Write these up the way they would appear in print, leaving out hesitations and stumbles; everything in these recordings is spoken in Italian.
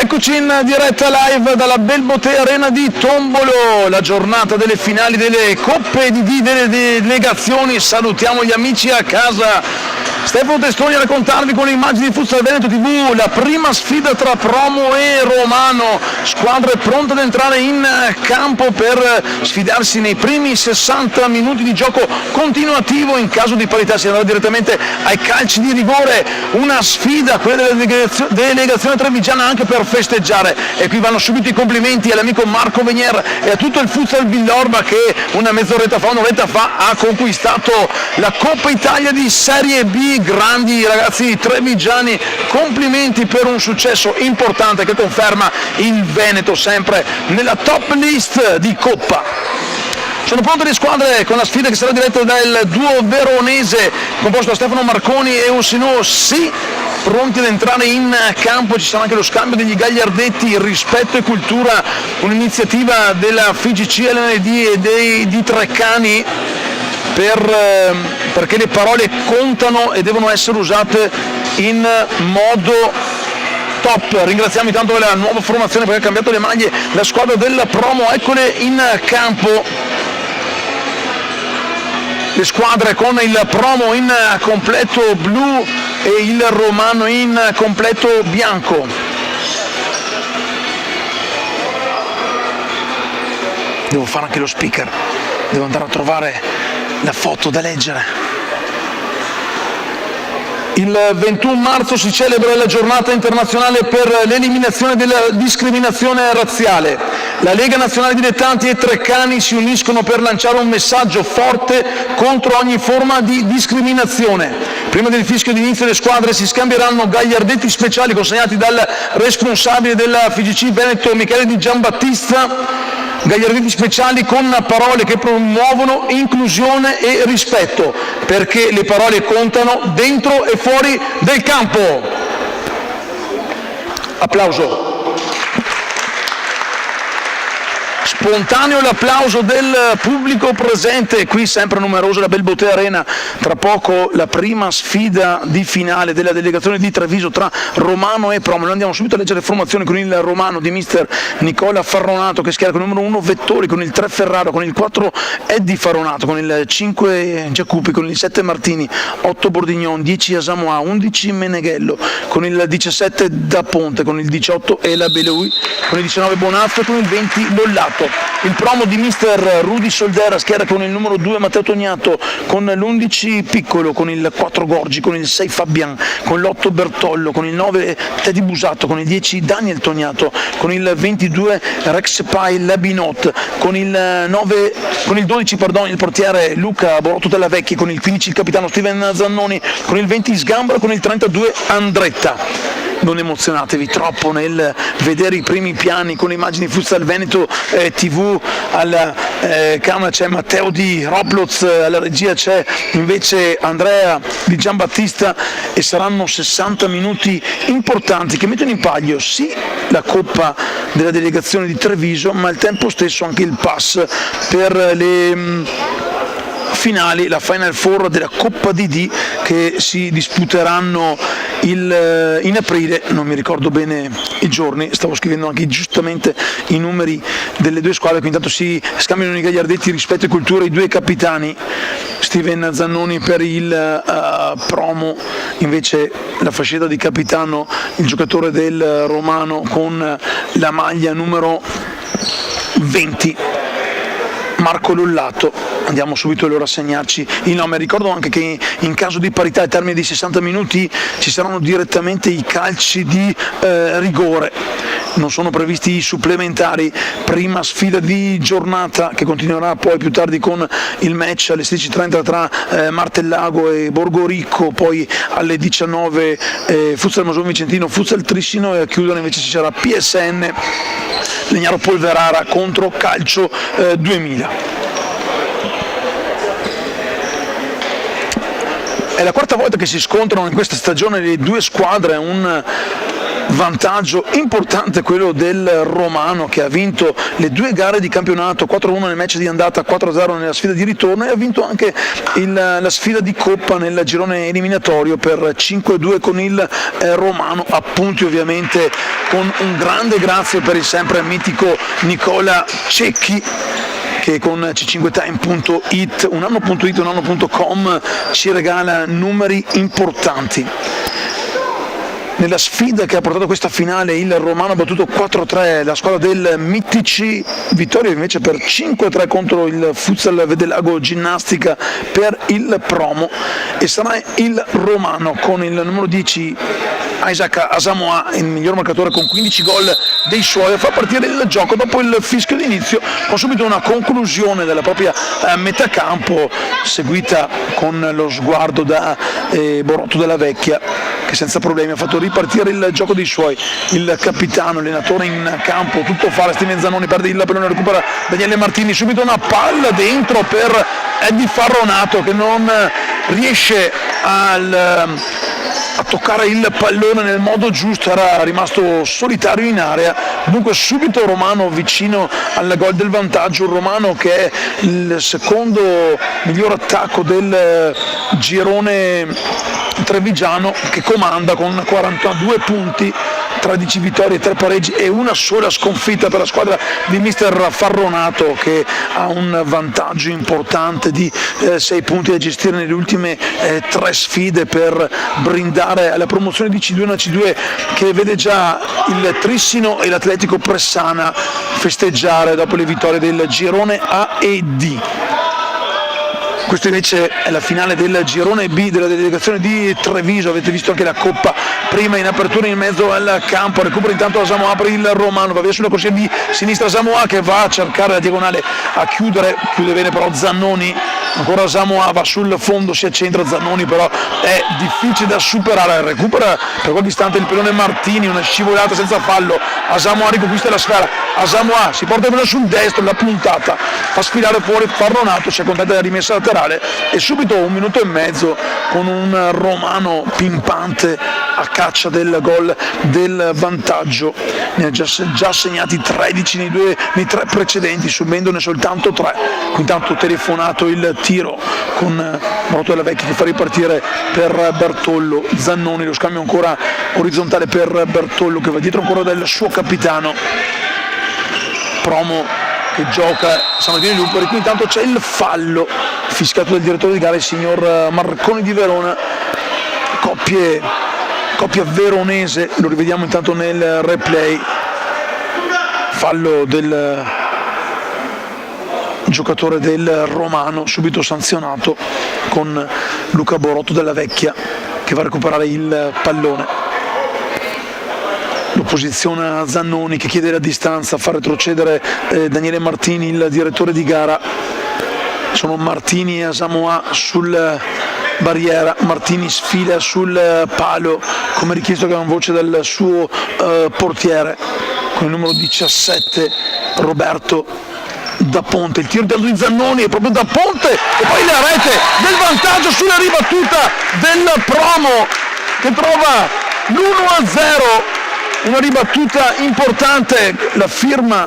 Eccoci in diretta live dalla Belbotea Arena di Tombolo, la giornata delle finali delle Coppe di delle delegazioni. Salutiamo gli amici a casa. Stefano Testoni a raccontarvi con le immagini di Futsal Veneto TV la prima sfida tra Promo e Romano, squadre pronte ad entrare in campo per sfidarsi nei primi 60 minuti di gioco continuativo. In caso di parità si andrà direttamente ai calci di rigore, una sfida, quella della delegazione trevigiana, anche per festeggiare. E qui vanno subito i complimenti all'amico Marco Venier e a tutto il Futsal Villorba che un'oretta fa ha conquistato la Coppa Italia di Serie B. Grandi ragazzi trevigiani, complimenti per un successo importante che conferma il Veneto sempre nella top list di Coppa. Sono pronte le squadre con la sfida che sarà diretta dal duo veronese composto da Stefano Marconi e Ossino Sì, pronti ad entrare in campo. Ci sarà anche lo scambio degli gagliardetti, rispetto e cultura, un'iniziativa della FIGC LND e di Treccani, perché le parole contano e devono essere usate in modo top. Ringraziamo intanto la nuova formazione perché ha cambiato le maglie, la squadra della Promo, eccole in campo. Le squadre con il Promo in completo blu e il Romano in completo bianco. Devo fare anche lo speaker, devo andare a trovare la foto da leggere. Il 21 marzo si celebra la giornata internazionale per l'eliminazione della discriminazione razziale. La Lega Nazionale Dilettanti e Treccani si uniscono per lanciare un messaggio forte contro ogni forma di discriminazione. Prima del fischio d'inizio le squadre si scambieranno gagliardetti speciali consegnati dal responsabile della FIGC Veneto Michele Di Giambattista, gagliardetti speciali con parole che promuovono inclusione e rispetto, perché le parole contano dentro e fuori del campo. Applauso. Spontaneo l'applauso del pubblico presente, qui sempre numeroso la Belbotea Arena. Tra poco la prima sfida di finale della delegazione di Treviso tra Romano e Promo. Noi andiamo subito a leggere formazione con il Romano di mister Nicola Farronato, che schiera con il numero 1 Vettori, con il 3 Ferraro, con il 4 Eddie Farronato, con il 5 Giacupi, con il 7 Martini, 8 Bordignon, 10 Asamoah, 11 Meneghello, con il 17 Da Ponte, con il 18 Ela Beloui, con il 19 Bonazzo e con il 20 Lollato. Il Promo di mister Rudy Soldera schiera con il numero 2 Matteo Tognato, con l'11 Piccolo, con il 4 Gorgi, con il 6 Fabian, con l'8 Bertollo, con il 9 Teddy Busato, con il 10 Daniel Tognato, con il 22 Rex Pai Labinot, con il 12 il portiere Luca Borotto della Vecchi, con il 15 il capitano Steven Zannoni, con il 20 Sgambra, con il 32 Andretta. Non emozionatevi troppo nel vedere i primi piani con le immagini Futsal Veneto TV. Alla camera c'è Matteo di Robloz, alla regia c'è invece Andrea Di Giambattista e saranno 60 minuti importanti che mettono in palio sì la Coppa della delegazione di Treviso, ma al tempo stesso anche il pass per le finali, la Final Four della Coppa DD che si disputeranno in aprile, non mi ricordo bene i giorni, stavo scrivendo anche giustamente i numeri delle due squadre, quindi intanto si scambiano i gagliardetti rispetto e cultura i due capitani. Steven Zannoni per il Promo, invece la fascetta di capitano il giocatore del Romano con la maglia numero 20 Marco Lollato. Andiamo subito allora a segnarci il nome. Ricordo anche che in caso di parità ai termini di 60 minuti ci saranno direttamente i calci di rigore, non sono previsti i supplementari. Prima sfida di giornata che continuerà poi più tardi con il match alle 16:30 tra Martellago e Borgoricco, poi alle 19 Futsal Masone Vicentino, Futsal Trissino, e a chiudere invece ci sarà PSN Legnaro Polverara contro Calcio 2000. È la quarta volta che si scontrano in questa stagione le due squadre, un vantaggio importante quello del Romano, che ha vinto le 2 gare di campionato, 4-1 nel match di andata, 4-0 nella sfida di ritorno, e ha vinto anche la sfida di Coppa nel girone eliminatorio per 5-2 con il Romano, a punti ovviamente, con un grande grazie per il sempre mitico Nicola Cecchi, che con c5time.it, unanno.it, unanno.com ci regala numeri importanti. Nella sfida che ha portato a questa finale il Romano ha battuto 4-3 la squadra del Mittici, vittoria invece per 5-3 contro il Futsal Vedelago Ginnastica per il Promo, e sarà il Romano con il numero 10 Isaac Asamoah, il miglior marcatore con 15 gol dei suoi, a far partire il gioco dopo il fischio d'inizio, con subito una conclusione della propria metà campo, seguita con lo sguardo da Borotto della Vecchia, che senza problemi ha fatto ripartire il gioco dei suoi. Il capitano, allenatore in campo, tutto fare, Steven Zannoni perde il pallone, recupera Daniele Martini, subito una palla dentro per Eddie Farronato, che non riesce a toccare il pallone nel modo giusto, era rimasto solitario in area. Dunque subito Romano vicino al gol del vantaggio, un Romano che è il secondo miglior attacco del girone trevigiano, che comanda con 42 punti, 13 vittorie, 3 pareggi e una sola sconfitta per la squadra di mister Farronato, che ha un vantaggio importante di 6 punti da gestire nelle ultime 3 sfide per brindare alla promozione di C2, una C2 che vede già il Trissino e l'Atletico Pressana festeggiare dopo le vittorie del girone A e D. Questo invece è la finale del girone B della delegazione di Treviso. Avete visto anche la Coppa prima in apertura in mezzo al campo. Recupera intanto Asamoah per il Romano, va via sulla corsia di sinistra Asamoah, che va a cercare la diagonale a chiude bene però Zannoni. Ancora Asamoah va sul fondo, si accentra Zannoni, però è difficile da superare. Recupera per qualche istante il pallone Martini, una scivolata senza fallo. Asamoah riconquista la sfera, Asamoah si porta bene sul destro, la puntata fa sfilare fuori Farronato, si accontenta della rimessa laterale, e subito 1 minuto e mezzo con un Romano pimpante a caccia del gol del vantaggio. Ne ha già segnati 13 nei 3 precedenti, subendone soltanto 3. Intanto telefonato il tiro con Borotto della Vecchia che fa ripartire per Bertollo. Zannoni, lo scambio ancora orizzontale per Bertollo, che va dietro ancora del suo capitano. Promo che gioca Sammartino di Luperi. Qui intanto c'è il fallo fischiato dal direttore di gara, il signor Marconi di Verona. Coppia veronese, lo rivediamo intanto nel replay. Fallo del giocatore del Romano, subito sanzionato, con Luca Borotto della Vecchia che va a recuperare il pallone. Lo posiziona Zannoni, che chiede la distanza, fa retrocedere Daniele Martini, il direttore di gara. Sono Martini e Asamoah sul barriera. Martini sfila sul palo come richiesto con voce dal suo portiere, con il numero 17 Roberto Da Ponte. Il tiro di Zannoni è proprio Da Ponte, e poi la rete del vantaggio sulla ribattuta del Promo, che trova l'1-0. Una ribattuta importante, la firma,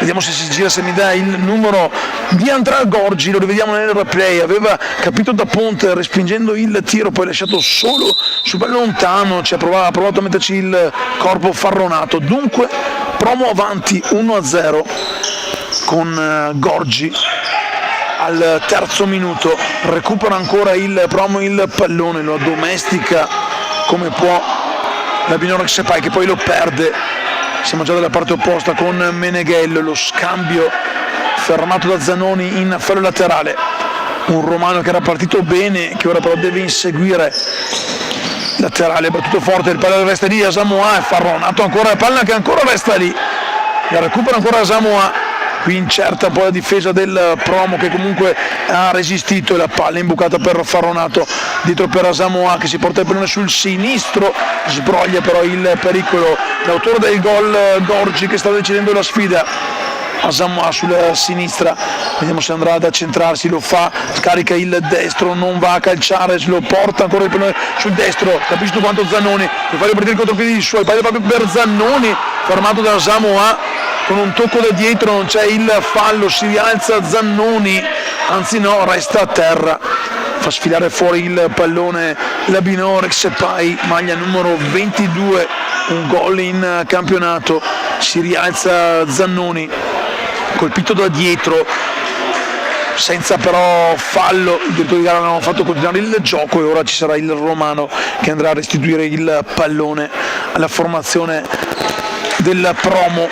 vediamo se si gira, se mi dà il numero, di Andrea Gorgi, lo rivediamo nel replay. Aveva capito Da Ponte respingendo il tiro, poi lasciato solo sul pallone lontano, ha provato a metterci il corpo Farronato. Dunque Promo avanti 1-0 con Gorgi al terzo minuto. Recupera ancora il Promo il pallone, lo addomestica come può la Binora Sepai, che poi lo perde. Siamo già dalla parte opposta con Meneghello, lo scambio fermato da Zannoni in fallo laterale. Un Romano che era partito bene, che ora però deve inseguire. Laterale battuto forte, il palla resta lì, Asamoah, e Farronato ancora la palla che ancora resta lì, la recupera ancora Asamoah. Qui incerta poi la difesa del Promo, che comunque ha resistito, e la palla imbucata per Farronato, dietro per Asamoah, che si porta il pallone sul sinistro, sbroglia però il pericolo l'autore del gol Gorgi, che sta decidendo la sfida. Asamoah sulla sinistra, vediamo se andrà ad accentrarsi, lo fa, scarica il destro, non va a calciare, lo porta ancora il pallone sul destro, capisci quanto Zannoni, per fare partire il contropiedi suoi, palla proprio per Zannoni, fermato da Asamoah, con un tocco da dietro, non c'è il fallo, si rialza Zannoni, anzi no, resta a terra, fa sfilare fuori il pallone Labino Rexepai, maglia numero 22, un gol in campionato, si rialza Zannoni, colpito da dietro, senza però fallo, il direttore di gara non ha fatto continuare il gioco e ora ci sarà il romano che andrà a restituire il pallone alla formazione del Promo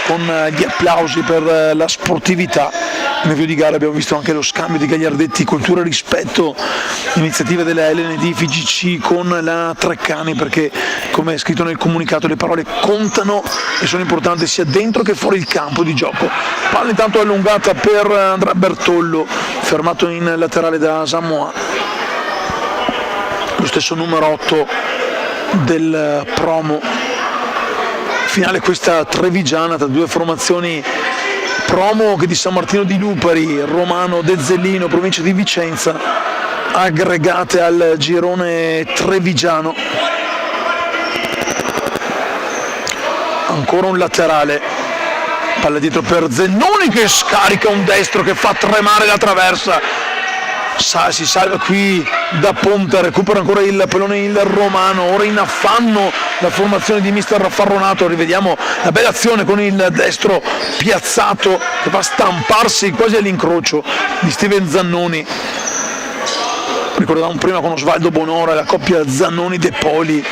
con gli applausi per la sportività. Nell'avvio di gara abbiamo visto anche lo scambio di gagliardetti, cultura e rispetto, iniziativa della LND FIGC con la Treccani, perché come è scritto nel comunicato le parole contano e sono importanti sia dentro che fuori il campo di gioco. Palla intanto allungata per Andrea Bertollo, fermato in laterale da Asamoah, lo stesso numero 8 del Promo. Finale questa trevigiana tra due formazioni Promo che di San Martino di Lupari, Romano De Zellino, provincia di Vicenza, aggregate al girone trevigiano. Ancora un laterale, palla dietro per Zannoni che scarica un destro che fa tremare la traversa. Si salva qui da Ponte, recupera ancora il pallone il Romano, ora in affanno la formazione di mister Farronato, rivediamo la bella azione con il destro piazzato che va a stamparsi quasi all'incrocio di Steven Zannoni. Ricordavamo prima con Osvaldo Bonora la coppia Zannoni-De Poli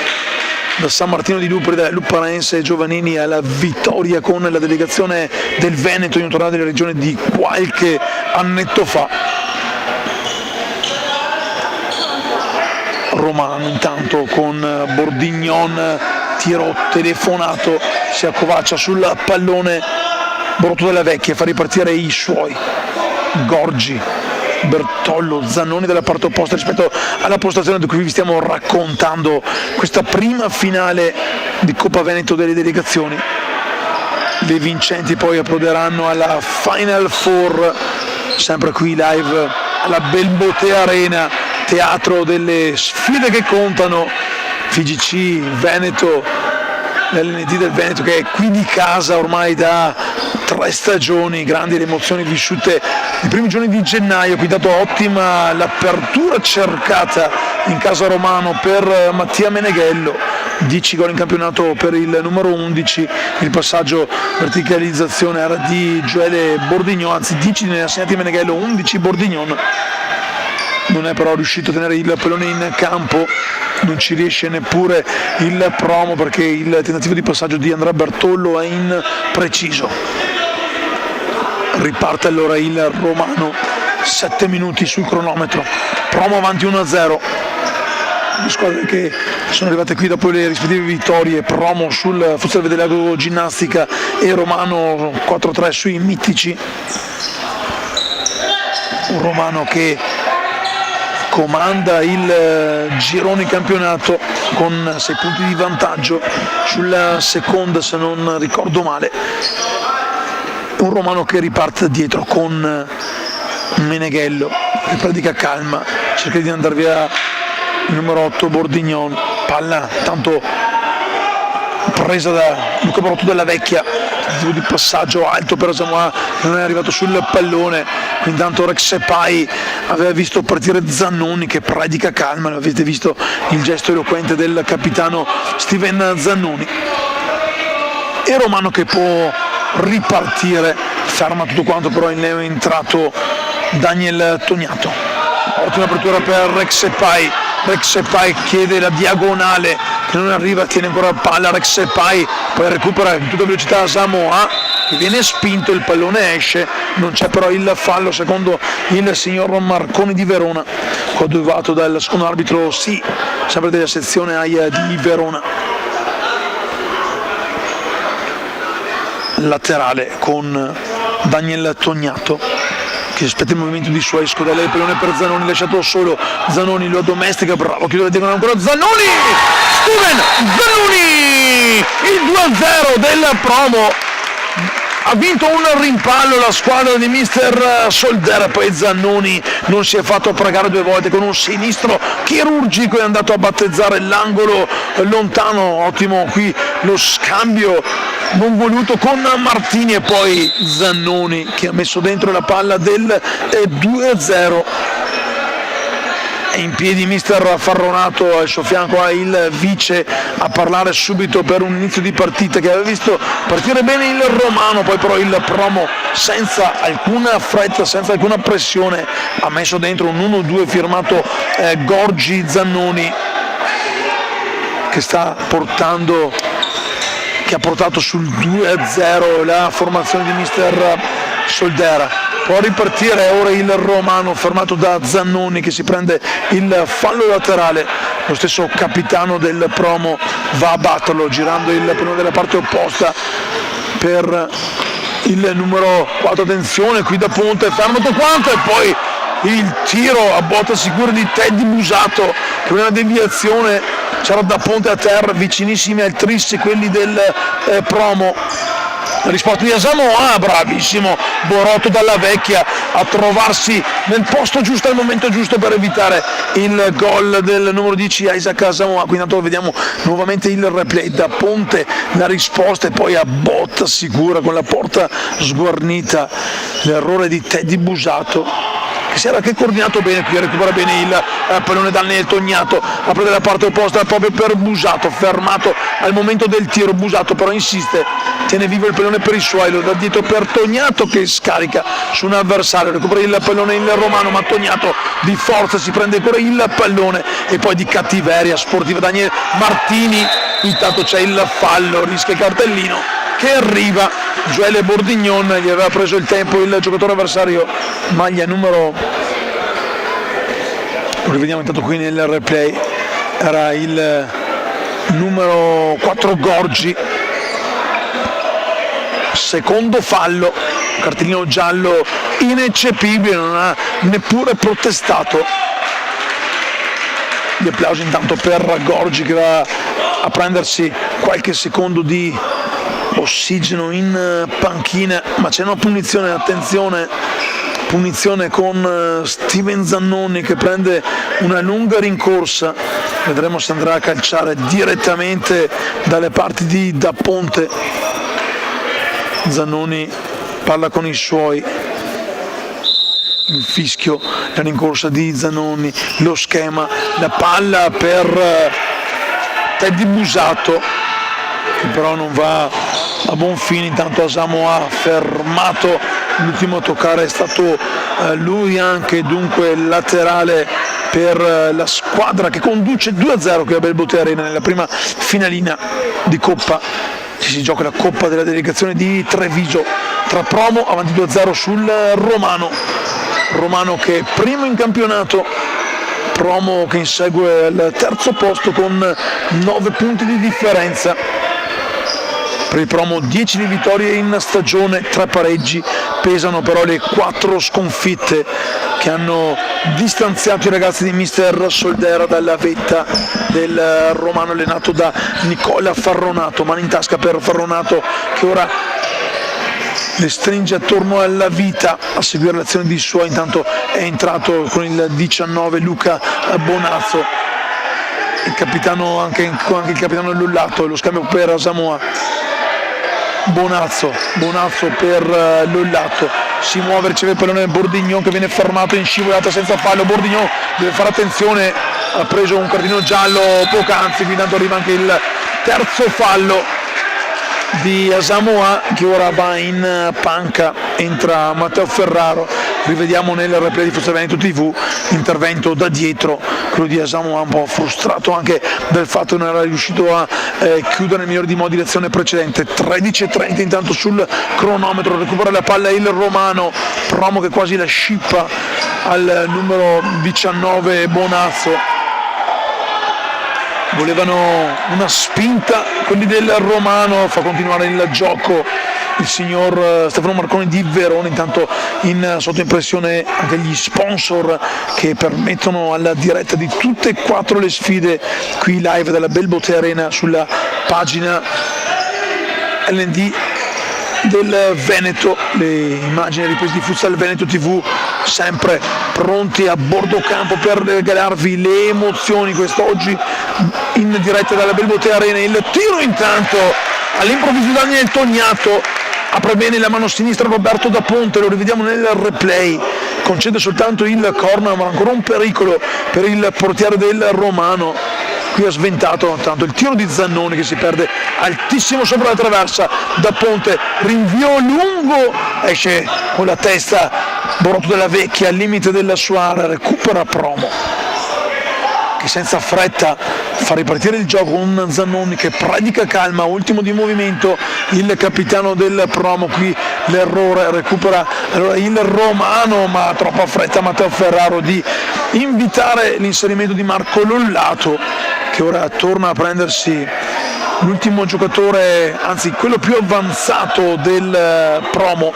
da San Martino di Lupari, da Luparense Giovannini alla vittoria con la delegazione del Veneto in un torneo della regione di qualche annetto fa. Romano intanto con Bordignon, tiro telefonato, si accovaccia sul pallone Borotto della Vecchia, fa ripartire i suoi, Gorgi, Bertollo, Zannoni dalla parte opposta rispetto alla postazione di cui vi stiamo raccontando questa prima finale di Coppa Veneto delle delegazioni. Le vincenti poi approderanno alla Final Four, sempre qui live alla Belbotea Arena, teatro delle sfide che contano, FIGC Veneto, l'LND del Veneto che è qui di casa ormai da 3 stagioni, grandi le emozioni vissute nei primi giorni di gennaio, qui dato ottima l'apertura cercata in casa Romano per Mattia Meneghello, 10 gol in campionato per il numero 11, il passaggio verticalizzazione era di Gioele Bordignon, anzi 10 ne ha segnati Meneghello, 11 Bordignon. Non è però riuscito a tenere il pallone in campo, non ci riesce neppure il Promo perché il tentativo di passaggio di Andrea Bertollo è impreciso. Riparte allora il Romano, 7 minuti sul cronometro, Promo avanti 1-0. Le squadre che sono arrivate qui dopo le rispettive vittorie, Promo sul Futsal Vedelago Ginnastica e Romano 4-3 sui Mittici. Un Romano che comanda il girone campionato con 6 punti di vantaggio sulla seconda, se non ricordo male. Un Romano che riparte da dietro con Meneghello che pratica calma, cerca di andare via il numero 8 Bordignon, palla tanto presa da Luca Borotto della Vecchia, tentativo di passaggio alto per Asamoah, non è arrivato sul pallone, intanto Rexepai aveva visto partire Zannoni che predica calma, avete visto il gesto eloquente del capitano Steven Zannoni. E Romano che può ripartire, ferma tutto quanto, però in neo è entrato Daniel Tognato. Ottima apertura per Rexepai, Rexepai chiede la diagonale che non arriva, tiene ancora palla Rexepai, poi recupera in tutta velocità Asamoah che viene spinto, il pallone esce, non c'è però il fallo secondo il signor Marconi di Verona, coadiuvato dal secondo arbitro sempre della sezione AIA di Verona. Laterale con Daniel Tognato che aspetta il movimento di suoi, scodella il pallone per Zannoni, lasciato solo, Zannoni lo addomestica, bravo, chiude la diagonale ancora Zannoni, Steven Zannoni, il 2-0 del Promo, Ha vinto un rimpallo la squadra di mister Soldera, poi Zannoni non si è fatto pregare due volte, con un sinistro chirurgico è andato a battezzare l'angolo lontano. Ottimo qui lo scambio non voluto con Martini, e poi Zannoni che ha messo dentro la palla del 2-0. È in piedi mister Farronato, al suo fianco ha il vice a parlare subito per un inizio di partita che aveva visto partire bene il Romano, poi però il Promo senza alcuna fretta, senza alcuna pressione ha messo dentro un 1-2 firmato Gorgi Zannoni, che ha portato sul 2-0 la formazione di mister Soldera. Può ripartire ora il Romano, fermato da Zannoni che si prende il fallo laterale. Lo stesso capitano del Promo va a batterlo girando il pallone della parte opposta per il numero 4. Attenzione qui da Ponte, fermo tutto quanto, e poi il tiro a botta sicura di Teddy Busato, che una deviazione, c'era da Ponte a terra, vicinissimi al tris quelli del Promo. La risposta di Asamoah, bravissimo Borotto dalla vecchia a trovarsi nel posto giusto al momento giusto per evitare il gol del numero 10 Isaac Asamoah. Qui intanto vediamo nuovamente il replay da Ponte, la risposta, e poi a botta sicura con la porta sguarnita l'errore di Teddy Busato, che si era anche coordinato bene qui, recupera bene il pallone dal Tognato, apre dalla parte opposta proprio per Busato, fermato al momento del tiro. Busato però insiste, tiene vivo il pallone per i suoi, lo dà dietro per Tognato che scarica su un avversario, recupera il pallone il Romano, ma Tognato di forza si prende ancora il pallone, e poi di cattiveria sportiva Daniele Martini. Intanto c'è il fallo, rischia il cartellino che arriva. Joele Bordignon gli aveva preso il tempo il giocatore avversario, maglia numero, lo rivediamo intanto qui nel replay, era il numero 4 Gorgi. Secondo fallo, cartellino giallo ineccepibile, non ha neppure protestato. Gli applausi intanto per Gorgi che va a prendersi qualche secondo di ossigeno in panchina, ma c'è una punizione, attenzione, punizione con Steven Zannoni che prende una lunga rincorsa. Vedremo se andrà a calciare direttamente dalle parti di Da Ponte. Zannoni parla con i suoi, il fischio, la rincorsa di Zannoni, lo schema, la palla per Teddy Busato che però non va a buon fine. Intanto Asamoah fermato, l'ultimo a toccare è stato lui anche, dunque laterale per la squadra che conduce 2-0 qui a Belbote Arena nella prima finalina di Coppa. Si gioca la Coppa della delegazione di Treviso tra Promo, avanti 2-0 sul Romano che è primo in campionato, Promo che insegue al terzo posto con 9 punti di differenza. Per il Promo 10 di vittorie in stagione, 3 pareggi, pesano però le 4 sconfitte che hanno distanziato i ragazzi di mister Soldera dalla vetta del Romano allenato da Nicola Farronato. Mano in tasca per Farronato che ora le stringe attorno alla vita a seguire l'azione di suoi. Intanto è entrato con il 19 Luca Bonazzo, il capitano, anche il capitano Lullato. Lo scambio per Asamoah. Bonazzo per Lullato, si muove, riceve il pallone Bordignon che viene fermato in scivolata senza fallo. Bordignon deve fare attenzione, ha preso un cartellino giallo poc'anzi, quindi arriva anche il terzo fallo di Asamoah che ora va in panca. Entra Matteo Ferraro, rivediamo nel replay di Forza Veneto TV l'intervento da dietro, quello di Asamoah un po' frustrato anche del fatto che non era riuscito a chiudere nel migliore di modi l'azione precedente. 13:30 intanto sul cronometro, recupera la palla il Romano, Promo che quasi la scippa al numero 19 Bonazzo. Volevano una spinta quelli del Romano, fa continuare il gioco il signor Stefano Marconi di Verona. Intanto sotto impressione anche gli sponsor che permettono alla diretta di tutte e 4 le sfide qui live dalla Belbote Arena sulla pagina LND del Veneto, le immagini riprese di Futsal Veneto TV, sempre pronti a bordo campo per regalarvi le emozioni quest'oggi in diretta dalla Belbotea Arena. Il tiro intanto all'improvviso Daniel Tognato, apre bene la mano sinistra Roberto Da Ponte, lo rivediamo nel replay, concede soltanto il corner, ma ancora un pericolo per il portiere del Romano. Qui ha sventato tanto il tiro di Zannoni che si perde altissimo sopra la traversa. Da Ponte, rinvio lungo, esce con la testa Borotto della Vecchia al limite della sua area, recupera Promo che senza fretta fa ripartire il gioco con Zannoni che predica calma, ultimo di movimento il capitano del Promo. Qui l'errore, recupera allora il Romano, ma troppa fretta Matteo Ferraro di invitare l'inserimento di Marco Lollato, che ora torna a prendersi l'ultimo giocatore, anzi quello più avanzato del Promo.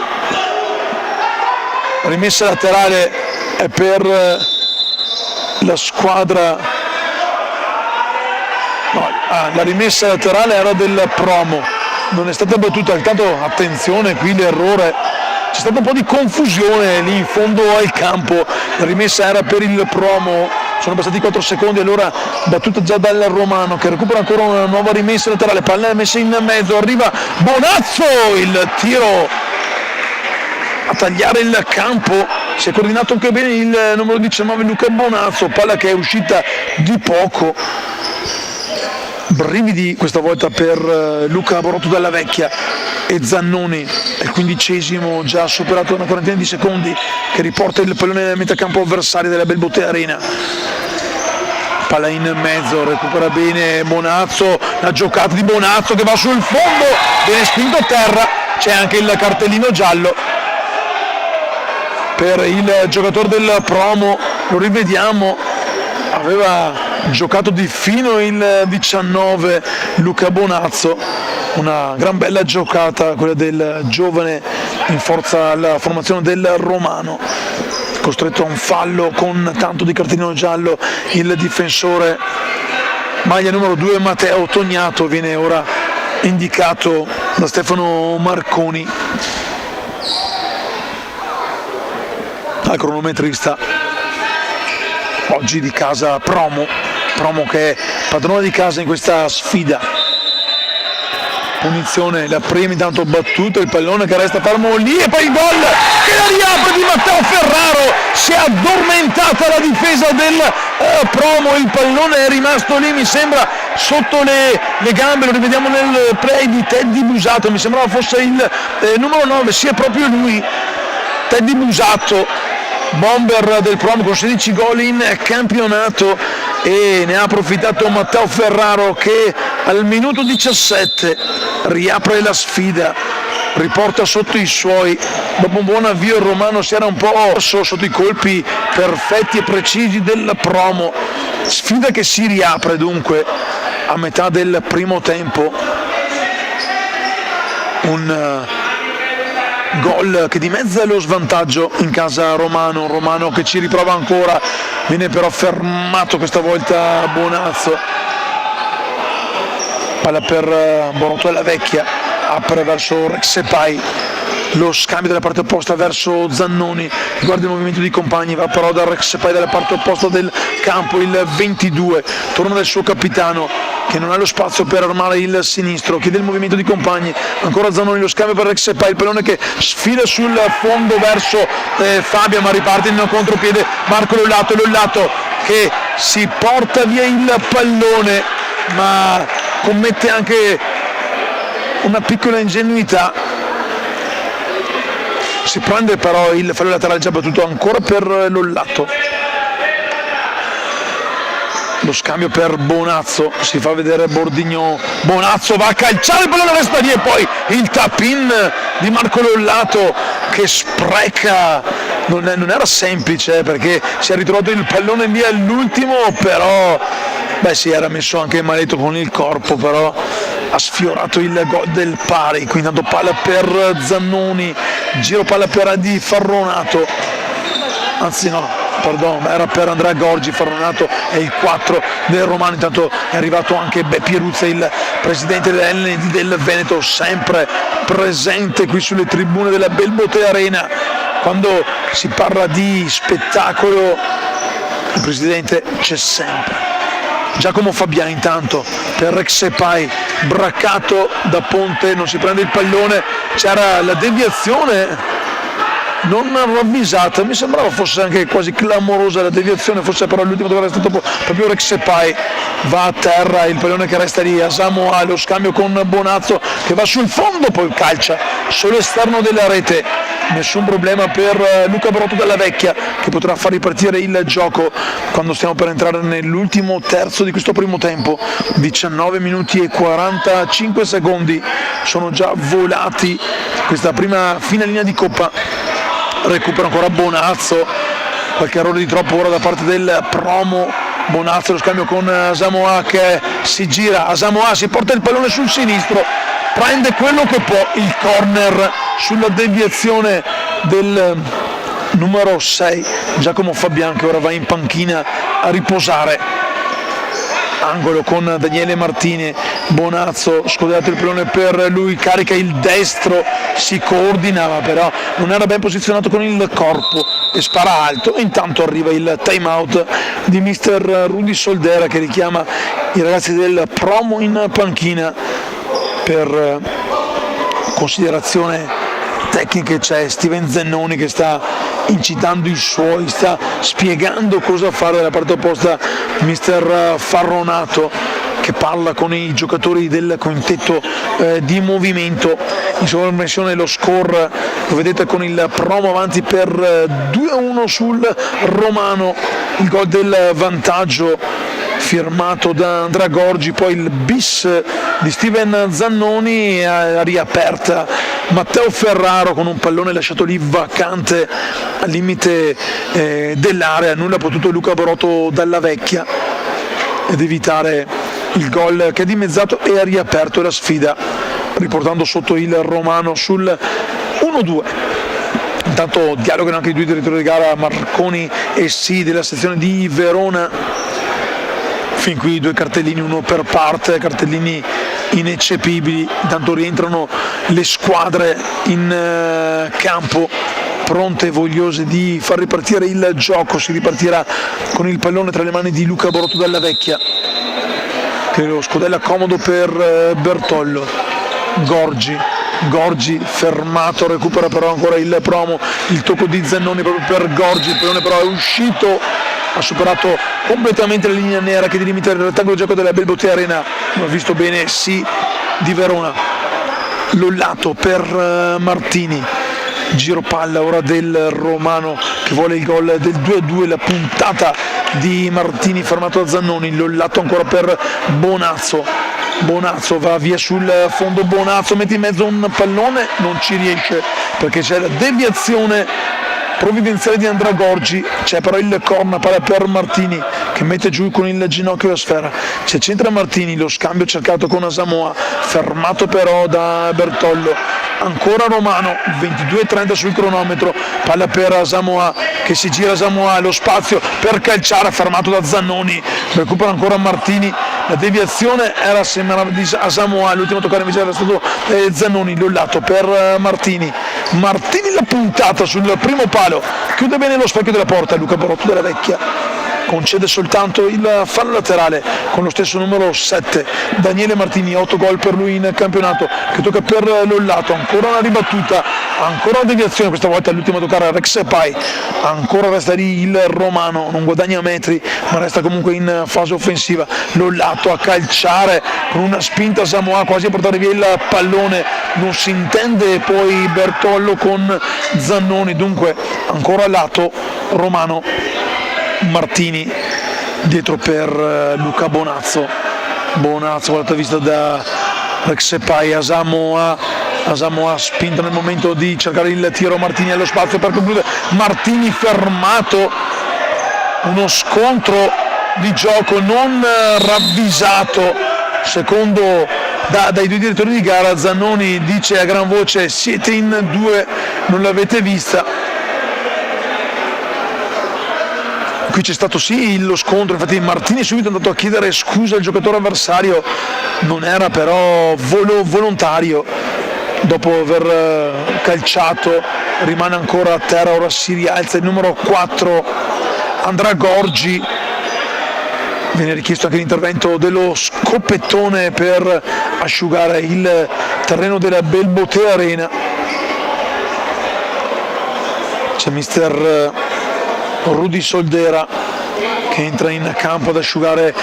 Rimessa laterale è per la squadra. No, la rimessa laterale era del Promo, non è stata battuta. Intanto attenzione, qui l'errore, c'è stata un po' di confusione lì in fondo al campo, la rimessa era per il Promo, sono passati 4 secondi, allora battuta già dal Romano che recupera ancora una nuova rimessa laterale, palla messa in mezzo, arriva Bonazzo, il tiro a tagliare il campo, si è coordinato anche bene il numero 19 Luca Bonazzo, palla che è uscita di poco. Brividi questa volta per Luca Borotto della Vecchia e Zannoni, è il 15esimo, già superato una quarantina di secondi, che riporta il pallone nel metacampo avversario della Belbotea Arena. Palla in mezzo, recupera bene Bonazzo, la giocata di Bonazzo che va sul fondo, viene spinto a terra, c'è anche il cartellino giallo per il giocatore del Promo, lo rivediamo, aveva giocato di fino il 19 Luca Bonazzo, una gran bella giocata quella del giovane in forza alla formazione del Romano, costretto a un fallo con tanto di cartellino giallo il difensore maglia numero 2 Matteo Tognato, viene ora indicato da Stefano Marconi al cronometrista. Oggi di casa Promo che è padrone di casa in questa sfida. Punizione, la prima intanto battuta, il pallone che resta fermo lì e poi il gol che la riapre di Matteo Ferraro, si è addormentata la difesa del Promo, il pallone è rimasto lì, mi sembra sotto le gambe, lo rivediamo nel play di Teddy Busato, mi sembrava fosse il numero 9, sì è proprio lui, Teddy Busato, bomber del Promo con 16 gol in campionato, e ne ha approfittato Matteo Ferraro che al minuto 17 riapre la sfida, riporta sotto i suoi. Dopo un buon avvio il Romano si era un po' perso sotto i colpi perfetti e precisi del Promo, sfida che si riapre dunque a metà del primo tempo. Un gol che dimezza lo svantaggio in casa Romano, Romano che ci riprova ancora, viene però fermato questa volta Bonazzo, palla per Borotto della Vecchia, apre verso Rexepai, lo scambio dalla parte opposta verso Zannoni, guarda il movimento di compagni, va però da Rexepai dalla parte opposta del campo, il 22 torna dal suo capitano che non ha lo spazio per armare il sinistro, chiede il movimento di compagni, ancora Zannoni, lo scambio per Rexepai, il pallone che sfila sul fondo verso Fabio, ma riparte in contropiede Marco Lollato, Lollato che si porta via il pallone ma commette anche una piccola ingenuità, si prende però il fallo laterale già battuto ancora per Lollato. Lo scambio per Bonazzo, si fa vedere Bordigno, Bonazzo va a calciare, il pallone resta lì e poi il tap-in di Marco Lollato che spreca, non era semplice perché si è ritrovato il pallone lì all'ultimo, però si era messo anche maletto con il corpo, però ha sfiorato il gol del pari. Quindi tanto palla per Zannoni, giro palla per Adi Farronato, anzi no, era per Andrea Gorgi, Farronato è il 4 del Romano. Intanto è arrivato anche Beppe Ruzza, il presidente dell'LND del Veneto, sempre presente qui sulle tribune della Belbotea Arena. Quando si parla di spettacolo il presidente c'è sempre. Giacomo Fabiani intanto per Rexepai, braccato da Ponte, non si prende il pallone, c'era la deviazione non ravvisata, mi sembrava fosse anche quasi clamorosa la deviazione, forse però l'ultimo dove era stato proprio Rexepai, va a terra, il pallone che resta lì, Asamoah, lo scambio con Bonazzo che va sul fondo, poi calcia sull'esterno della rete, nessun problema per Luca Barotto dalla Vecchia che potrà far ripartire il gioco quando stiamo per entrare nell'ultimo terzo di questo primo tempo. 19 minuti e 45 secondi sono già volati questa prima finalina di Coppa. Recupera ancora Bonazzo, qualche errore di troppo ora da parte del Promo. Bonazzo, lo scambio con Asamoah che si gira, Asamoah si porta il pallone sul sinistro, prende quello che può, il corner sulla deviazione del numero 6 Giacomo Fabian, che ora va in panchina a riposare. Angolo con Daniele Martini, Bonazzo, scodato il pallone per lui, carica il destro, si coordinava però non era ben posizionato con il corpo e spara alto. Intanto arriva il time out di mister Rudy Soldera che richiama i ragazzi del Promo in panchina per considerazione tecniche. C'è Steven Zennoni che sta incitando i suoi, sta spiegando cosa fare dalla parte opposta mister Farronato che parla con i giocatori del quintetto di movimento. In sovraimpressione lo score lo vedete con il Promo avanti per 2-1 sul Romano, il gol del vantaggio firmato da Andrea Gorgi, poi il bis di Steven Zannoni, riaperta Matteo Ferraro con un pallone lasciato lì vacante al limite dell'area, nulla ha potuto Luca Barotto dalla Vecchia ed evitare il gol che ha dimezzato e ha riaperto la sfida, riportando sotto il Romano sul 1-2. Intanto dialogano anche i due direttori di gara, Marconi e Sì della sezione di Verona. Fin qui due cartellini, uno per parte, cartellini ineccepibili. Intanto rientrano le squadre in campo, pronte e vogliose di far ripartire il gioco. Si ripartirà con il pallone tra le mani di Luca Barotto dalla Vecchia, che lo scodella comodo per Bertollo. Gorgi fermato, recupera però ancora il Promo, il tocco di Zannoni proprio per Gorgi, il pallone però è uscito, ha superato completamente la linea nera che delimita il rettangolo di gioco della Belbotea Arena. Non ho visto bene Sì di Verona, Lollato per Martini, giro palla ora del Romano che vuole il gol del 2-2, la puntata di Martini fermato da Zannoni. Lollato ancora per Bonazzo va via sul fondo, Bonazzo mette in mezzo un pallone, non ci riesce perché c'è la deviazione provvidenziale di Andrea Gorgi, c'è però il corner, palla per Martini che mette giù con il ginocchio la sfera, c'è centra Martini, lo scambio cercato con Asamoah, fermato però da Bertollo, ancora Romano, 22:30 sul cronometro, palla per Asamoah che si gira, Asamoah, lo spazio per calciare, fermato da Zannoni, recupera ancora Martini, la deviazione era sembrava di Asamoah, l'ultimo toccare invece era stato Zannoni. Lollato per Martini la puntata sul primo palo, chiude bene lo specchio della porta, Luca Barotto della Vecchia concede soltanto il fallo laterale con lo stesso numero 7 Daniele Martini, 8 gol per lui in campionato, che tocca per Lollato, ancora una ribattuta, ancora una deviazione, questa volta l'ultimo a toccare a Rexepai, ancora resta lì il Romano, non guadagna metri ma resta comunque in fase offensiva. Lollato a calciare con una spinta, Samoa quasi a portare via il pallone, non si intende, poi Bertollo con Zannoni, dunque ancora lato Romano. Martini dietro per Luca Bonazzo, guardata vista da Rexepai, Asamoah spinto nel momento di cercare il tiro, Martini allo spazio per concludere, Martini fermato, uno scontro di gioco non ravvisato secondo dai due direttori di gara. Zannoni dice a gran voce: siete in due, non l'avete vista. qui c'è stato sì lo scontro, infatti Martini subito è andato a chiedere scusa al giocatore avversario, non era però volontario, dopo aver calciato rimane ancora a terra, ora si rialza il numero 4 Andrea Gorgi, viene richiesto anche l'intervento dello scoppettone per asciugare il terreno della Belbotea Arena. C'è mister Rudy Soldera che entra in campo ad asciugare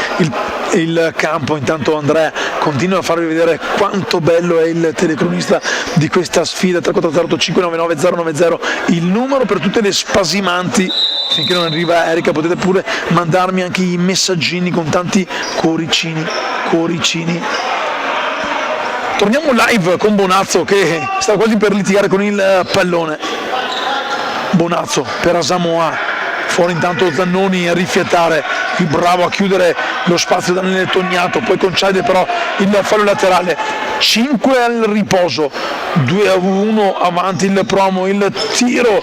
il campo, intanto Andrea continua a farvi vedere quanto bello è il telecronista di questa sfida. 340 599 090 il numero per tutte le spasimanti. Finché non arriva Erika potete pure mandarmi anche i messaggini con tanti cuoricini. Torniamo live con Bonazzo che sta quasi per litigare con il pallone. Bonazzo per Asamoah, fuori intanto Zannoni a rifiatare, qui bravo a chiudere lo spazio Daniele Tognato, poi concede però il fallo laterale. 5 al riposo, 2-1 avanti il Promo, il tiro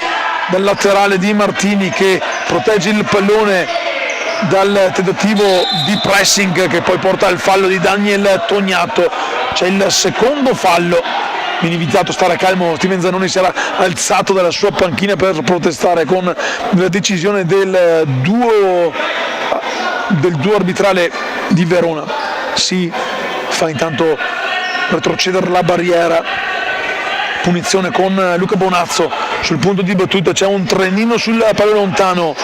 dal laterale di Martini che protegge il pallone dal tentativo di pressing che poi porta al fallo di Daniel Tognato. C'è il secondo fallo, viene invitato a stare calmo, Steven Zannoni si era alzato dalla sua panchina per protestare con la decisione del duo arbitrale di Verona. Si fa intanto retrocedere la barriera, punizione con Luca Bonazzo sul punto di battuta, c'è un trenino sul pallone lontano,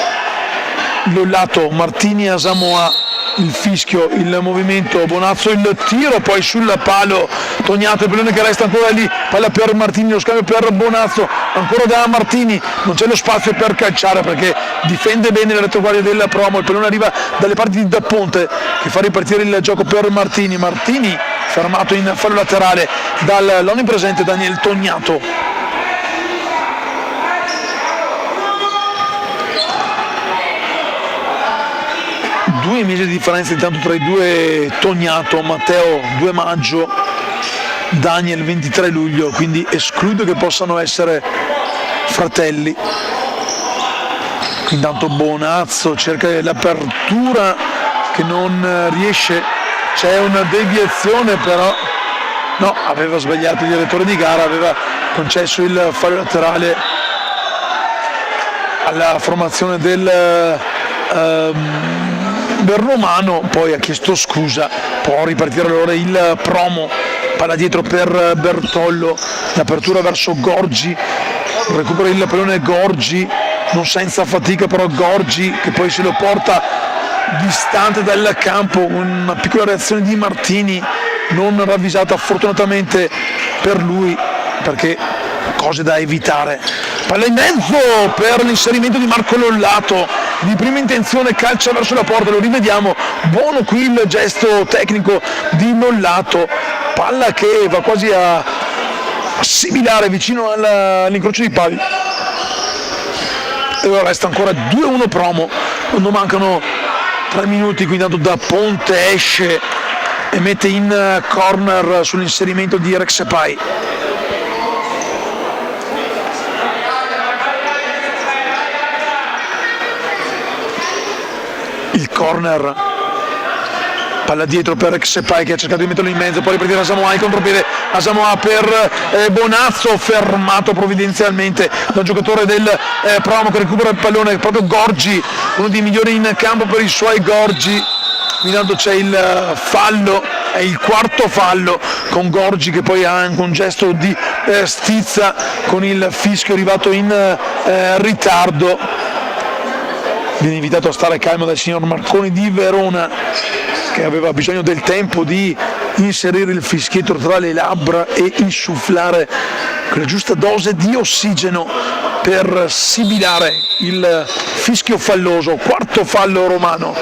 Lollato, Martini, Asamoah, il fischio, il movimento, Bonazzo il tiro, poi sul palo Tognato, il pallone che resta ancora lì, palla per Martini, lo scambio per Bonazzo, ancora da Martini, non c'è lo spazio per calciare perché difende bene la retroguardia del Promo, il pallone arriva dalle parti di Da Ponte che fa ripartire il gioco per Martini fermato in fallo laterale dall'onnipresente Daniel Tognato. 2 mesi di differenza intanto tra i due Tognato, Matteo 2 maggio, Daniel 23 luglio, quindi escludo che possano essere fratelli. Intanto Bonazzo cerca l'apertura che non riesce, c'è una deviazione però, no, aveva sbagliato il direttore di gara, aveva concesso il fallo laterale alla formazione del Bernomano, poi ha chiesto scusa, può ripartire allora il Promo, palla dietro per Bertollo, l'apertura verso Gorgi, recupera il pallone Gorgi, non senza fatica però Gorgi che poi se lo porta distante dal campo, una piccola reazione di Martini non ravvisata fortunatamente per lui perché cose da evitare. Palla in mezzo per l'inserimento di Marco Lollato, di prima intenzione calcia verso la porta, lo rivediamo, buono qui il gesto tecnico di Lollato, palla che va quasi a assimilare vicino all'incrocio di pali. E ora resta ancora 2-1 Promo, quando mancano 3 minuti, quindi tanto Da Ponte esce e mette in corner sull'inserimento di Rexepai. Il corner, palla dietro per Rexepai che ha cercato di metterlo in mezzo, poi ripartire Asamoah in contropiede, Asamoah per Bonazzo, fermato provvidenzialmente dal giocatore del Promo che recupera il pallone, proprio Gorgi, uno dei migliori in campo per i suoi Gorgi. Intanto c'è il fallo, è il quarto fallo con Gorgi che poi ha anche un gesto di stizza con il fischio arrivato in ritardo. Viene invitato a stare calmo dal signor Marconi di Verona che aveva bisogno del tempo di inserire il fischietto tra le labbra e insufflare quella giusta dose di ossigeno per sibilare il fischio falloso. Quarto fallo romano,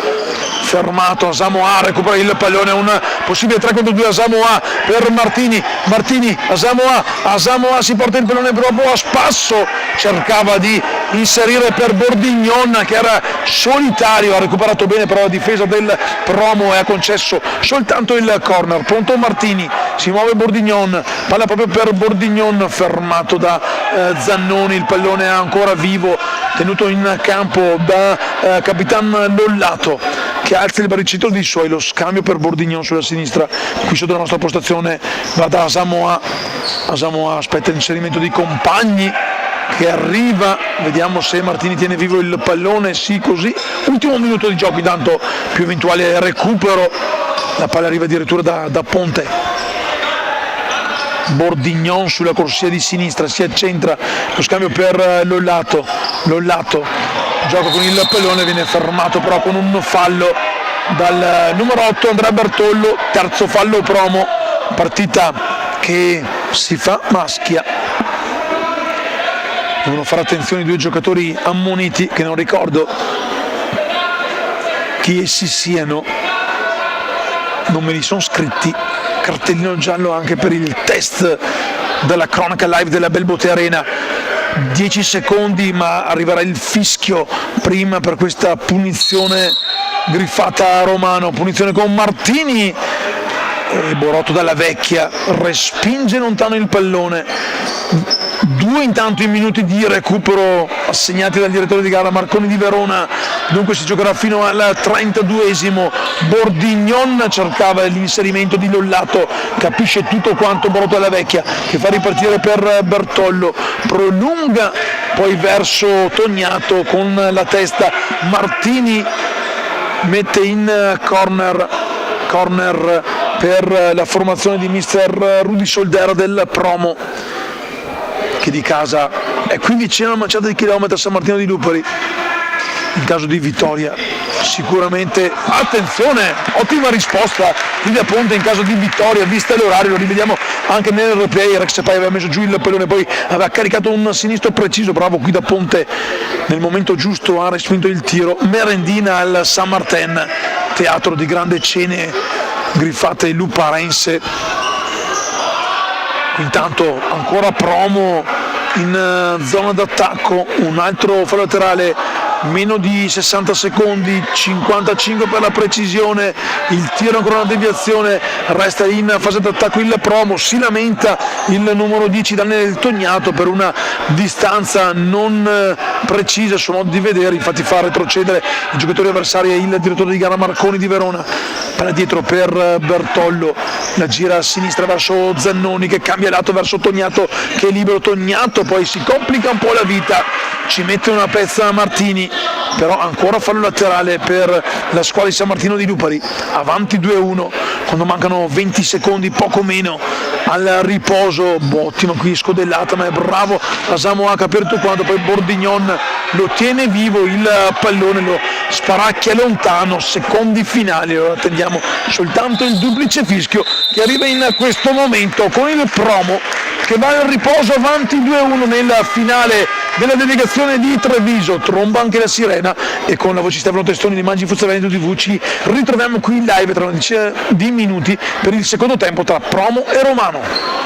fermato Asamoah, recupera il pallone, un possibile 3 contro 2 Asamoah per Martini, Asamoah si porta il pallone proprio a spasso, cercava di inserire per Bordignon che era solitario, ha recuperato bene però la difesa del Promo e ha concesso soltanto il corner. Pronto Martini, si muove Bordignon, palla proprio per Bordignon, fermato da Zannoni, il pallone è ancora vivo tenuto in campo da Capitan Lollato, che alza il baricentro dei suoi, lo scambio per Bordignon sulla sinistra, qui sotto la nostra postazione va da Asamoah aspetta l'inserimento dei compagni che arriva, vediamo se Martini tiene vivo il pallone, sì, così, ultimo minuto di gioco, intanto più eventuale recupero, la palla arriva addirittura da Ponte. Bordignon sulla corsia di sinistra, si accentra, lo scambio per Lollato, gioca con il pallone, viene fermato però con un fallo dal numero 8 Andrea Bertollo, terzo fallo Promo, partita che si fa maschia. Devono fare attenzione i due giocatori ammoniti, che non ricordo chi essi siano, non me li sono scritti. Cartellino giallo anche per il test della cronaca live della Bell Boté Arena. 10 secondi, ma arriverà il fischio prima per questa punizione griffata a Romano, punizione con Martini, e Borotto dalla Vecchia respinge lontano il pallone. 2 intanto i minuti di recupero assegnati dal direttore di gara Marconi di Verona, dunque si giocherà fino al 32esimo. Bordignon cercava l'inserimento di Lollato, capisce tutto quanto Borotto dalla Vecchia, che fa ripartire per Bertollo, prolunga poi verso Tognato con la testa, Martini mette in corner per la formazione di mister Rudy Soldera del Promo, che di casa è qui vicino alla manciata di chilometri a San Martino di Lupari. In caso di vittoria sicuramente, attenzione, ottima risposta di Da Ponte, in caso di vittoria, vista l'orario, lo rivediamo anche nel replay. Rex Pai aveva messo giù il pallone, poi aveva caricato un sinistro preciso, bravo qui Da Ponte, nel momento giusto ha respinto il tiro. Merendina al San Martin, teatro di grandi cene griffate luparense. Intanto ancora Promo in zona d'attacco, un altro fallo laterale, meno di 60 secondi, 55 per la precisione, il tiro ancora una deviazione, resta in fase d'attacco il Promo, si lamenta il numero 10 Daniele Tognato per una distanza non precisa, suo modo di vedere, infatti fa retrocedere i giocatori avversari e il direttore di gara Marconi di Verona. Palla dietro per Bertollo, la gira a sinistra verso Zannoni che cambia lato verso Tognato che è libero. Tognato poi si complica un po' la vita, ci mette una pezza Martini, però ancora fallo laterale per la squadra di San Martino di Lupari, avanti 2-1 quando mancano 20 secondi, poco meno, al riposo. Ottima qui scodellata, ma è bravo Asamoah a capire tutto quanto, poi Bordignon lo tiene vivo il pallone, lo sparacchia lontano, secondi finali. Allora attendiamo soltanto il duplice fischio che arriva in questo momento con il Promo che va al riposo avanti 2-1 nella finale della delegazione di Treviso. Tromba anche la sirena e con la voce Stefano Testoni di Mangi Fuzzaveni TV ci ritroviamo qui in live tra una decina di minuti per il secondo tempo tra Promo e Romano.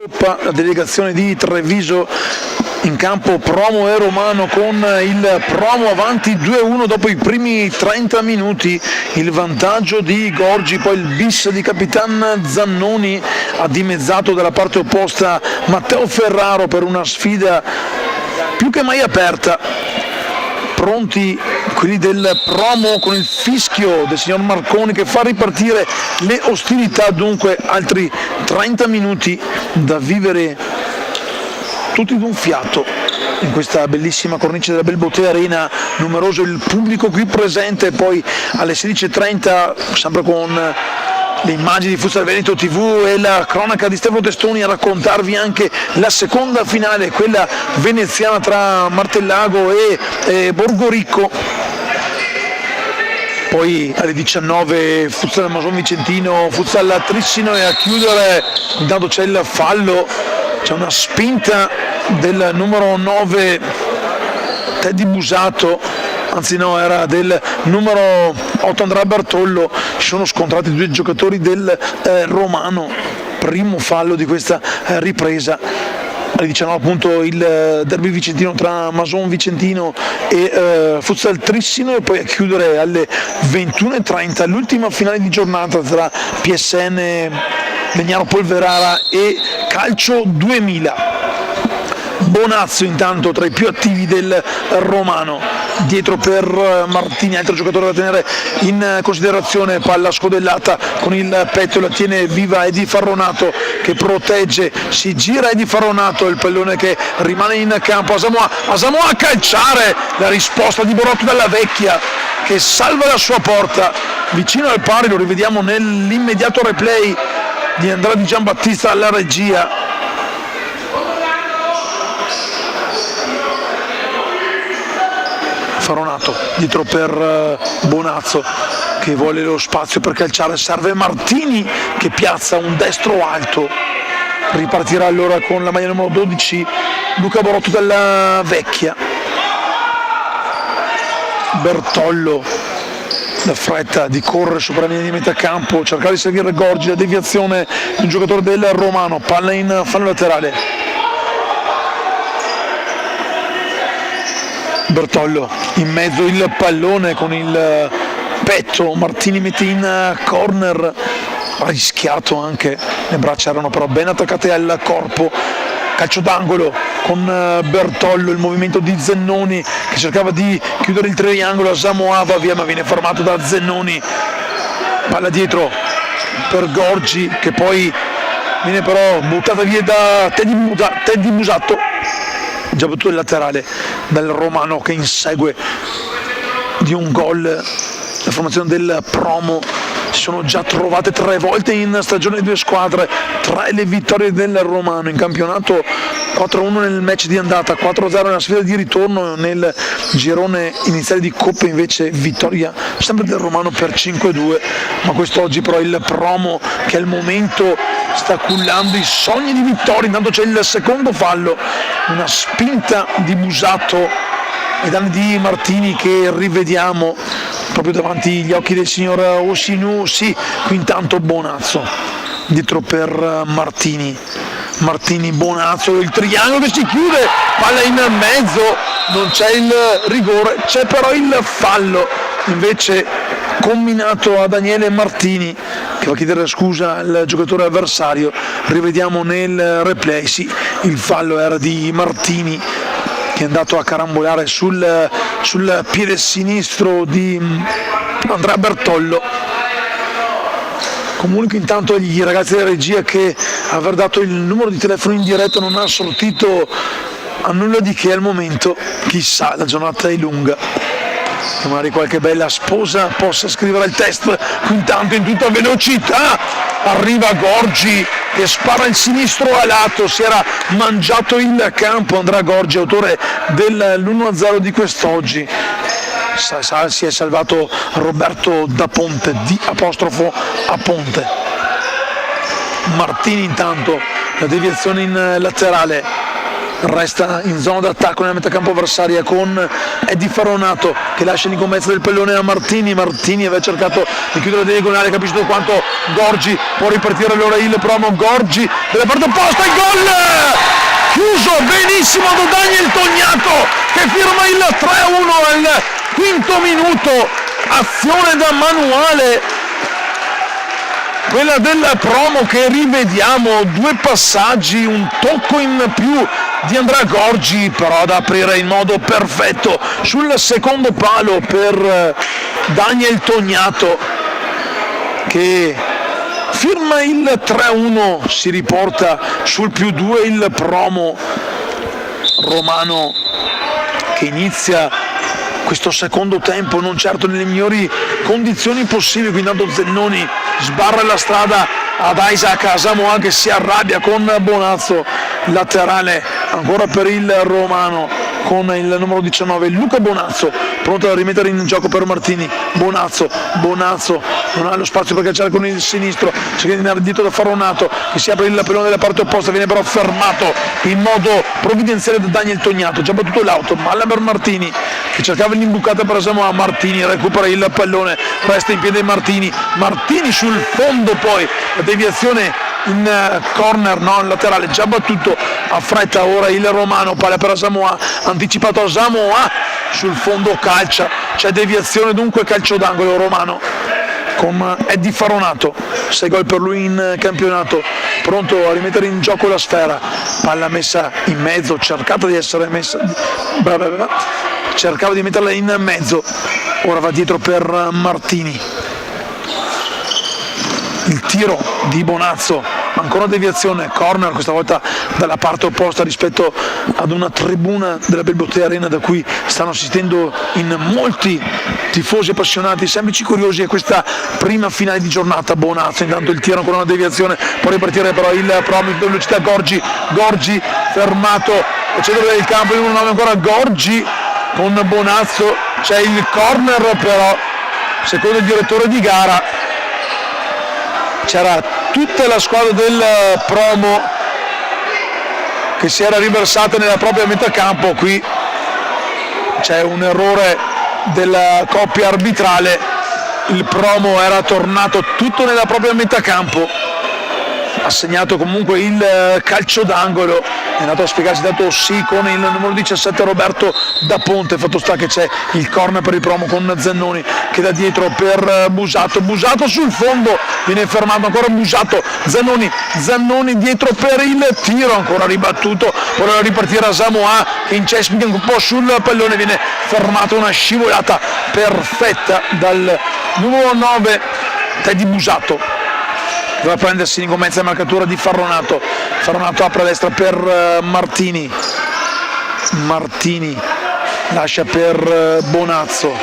La delegazione di Treviso in campo Promo e Romano, con il Promo avanti 2-1 dopo i primi 30 minuti, il vantaggio di Gorgi, poi il bis di Capitan Zannoni ha dimezzato dalla parte opposta Matteo Ferraro per una sfida più che mai aperta. Pronti quelli del Promo con il fischio del signor Marconi che fa ripartire le ostilità, dunque altri 30 minuti da vivere tutti d'un fiato in questa bellissima cornice della Belbotea Arena. Numeroso il pubblico qui presente, poi alle 16:30 sempre con le immagini di Futsal Veneto TV e la cronaca di Stefano Testoni a raccontarvi anche la seconda finale, quella veneziana tra Martellago e Borgoricco. Poi alle 19 Futsal Mason Vicentino, Futsal Trissino, e a chiudere intanto c'è il fallo, c'è una spinta del numero 9 Teddy Busato, anzi no, era del numero 8 Andrea Bertollo. Si sono scontrati due giocatori del Romano, primo fallo di questa ripresa. Alle 19 appunto il derby vicentino tra Mason Vicentino e Futsal Trissino, e poi a chiudere alle 21:30 l'ultima finale di giornata tra PSN Legnaro Polverara e Calcio 2000. Bonazzo intanto tra i più attivi del Romano, dietro per Martini, altro giocatore da tenere in considerazione, palla scodellata con il petto, la tiene viva Edi Farronato che protegge, si gira Edi Farronato, il pallone che rimane in campo, Asamoah a calciare, la risposta di Borotto dalla Vecchia che salva la sua porta vicino al pari. Lo rivediamo nell'immediato replay di Andrea Di Giambattista alla regia. Farronato dietro per Bonazzo che vuole lo spazio per calciare, serve Martini che piazza un destro alto. Ripartirà allora con la maglia numero 12 Luca Borotto della Vecchia. Bertollo, la fretta di correre sopra la linea di metà campo, cercare di seguire Gorgi, la deviazione di un giocatore del Romano, palla in fallo laterale. Bertollo in mezzo il pallone con il petto, Martini mette in corner, rischiato anche, le braccia erano però ben attaccate al corpo. Calcio d'angolo con Bertollo, il movimento di Zennoni che cercava di chiudere il triangolo, Asamoah va via ma viene fermato da Zennoni, palla dietro per Gorgi che poi viene però buttata via da Teddy Busato, già battuto il laterale dal Romano che insegue di un gol la formazione del Promo. Si sono già trovate 3 volte in stagione le due squadre, 3 le vittorie del Romano in campionato, 4-1 nel match di andata, 4-0 nella sfida di ritorno. Nel girone iniziale di Coppa invece vittoria sempre del Romano per 5-2, ma quest'oggi però il Promo che al momento sta cullando i sogni di vittoria. Intanto c'è il secondo fallo, una spinta di Busato ai danni di Martini che rivediamo proprio davanti agli occhi del signor Osinu. Sì, qui intanto Bonazzo dietro per Martini, Bonazzo, il triangolo che si chiude, palla in mezzo, non c'è il rigore, c'è però il fallo invece combinato a Daniele Martini che va a chiedere scusa al giocatore avversario. Rivediamo nel replay, sì, il fallo era di Martini che è andato a carambolare sul piede sinistro di Andrea Bertollo. Comunico intanto agli ragazzi della regia che aver dato il numero di telefono in diretta non ha sortito a nulla di che al momento, chissà, la giornata è lunga, che magari qualche bella sposa possa scrivere il test. Intanto in tutta velocità arriva Gorgi che spara il sinistro a lato, si era mangiato il campo Andrea Gorgi, autore dell'1-0 di quest'oggi. Si è salvato Roberto da Ponte, di apostrofo a Ponte. Martini intanto, la deviazione in laterale, resta in zona d'attacco nella metà campo avversaria con Eddie Faronato che lascia l'incommezzo del pallone a Martini. Martini aveva cercato di chiudere la diagonale, capisce quanto Gorgi può ripartire allora il promo. Gorgi della parte opposta, il gol chiuso benissimo da Daniel Tognato che firma il 3-1 al quinto minuto. Azione da manuale quella del promo che rivediamo, due passaggi, un tocco in più di Andrea Gorgi, però ad aprire in modo perfetto sul secondo palo per Daniel Tognato che firma il 3-1, si riporta sul +2 il promo romano che inizia questo secondo tempo non certo nelle migliori condizioni possibili. Quindi intanto Zennoni sbarra la strada ad Isaac Asamoah che si arrabbia con Bonazzo, laterale ancora per il romano con il numero 19 Luca Bonazzo, pronto a rimettere in gioco per Martini. Bonazzo non ha lo spazio per calciare con il sinistro, si viene andare dietro da Faronato che si apre il pallone della parte opposta, viene però fermato in modo provvidenziale da Daniel Tognato, già battuto l'auto, malla per Martini che cercava l'imbucata per Asamoah. Martini recupera il pallone, resta in piedi Martini sul fondo, poi la deviazione in corner, no, in laterale, già battuto a fretta ora il romano, palla per Asamoah, anticipato Asamoah sul fondo, calcia, c'è deviazione, dunque calcio d'angolo romano con Eddie Faronato, 6 gol per lui in campionato, pronto a rimettere in gioco la sfera, palla messa in mezzo, cercava di metterla in mezzo, ora va dietro per Martini. Il tiro di Bonazzo, ancora deviazione, corner questa volta dalla parte opposta rispetto ad una tribuna della Belbotea Arena da cui stanno assistendo in molti tifosi appassionati, semplici curiosi a questa prima finale di giornata. Bonazzo intanto il tiro, ancora una deviazione, può ripartire però il promo in velocità. Gorgi fermato al centro del campo, in 1-9 ancora Gorgi con Bonazzo, c'è il corner però secondo il direttore di gara c'era tutta la squadra del promo che si era riversata nella propria metà campo. Qui c'è un errore della coppia arbitrale, il promo era tornato tutto nella propria metà campo, ha segnato comunque il calcio d'angolo, è andato a spiegarsi dato sì con il numero 17 Roberto da Ponte. Fatto sta che c'è il corner per il promo con Zennoni che da dietro per Busato sul fondo, viene fermato ancora Busato, Zannoni dietro per il tiro, ancora ribattuto, vuole ripartire Asamoah che incespica un po' sul pallone, viene fermato, una scivolata perfetta dal numero 9 Teddy Busato. Doveva prendersi in mezza marcatura di Faronato apre a destra per Martini lascia per Bonazzo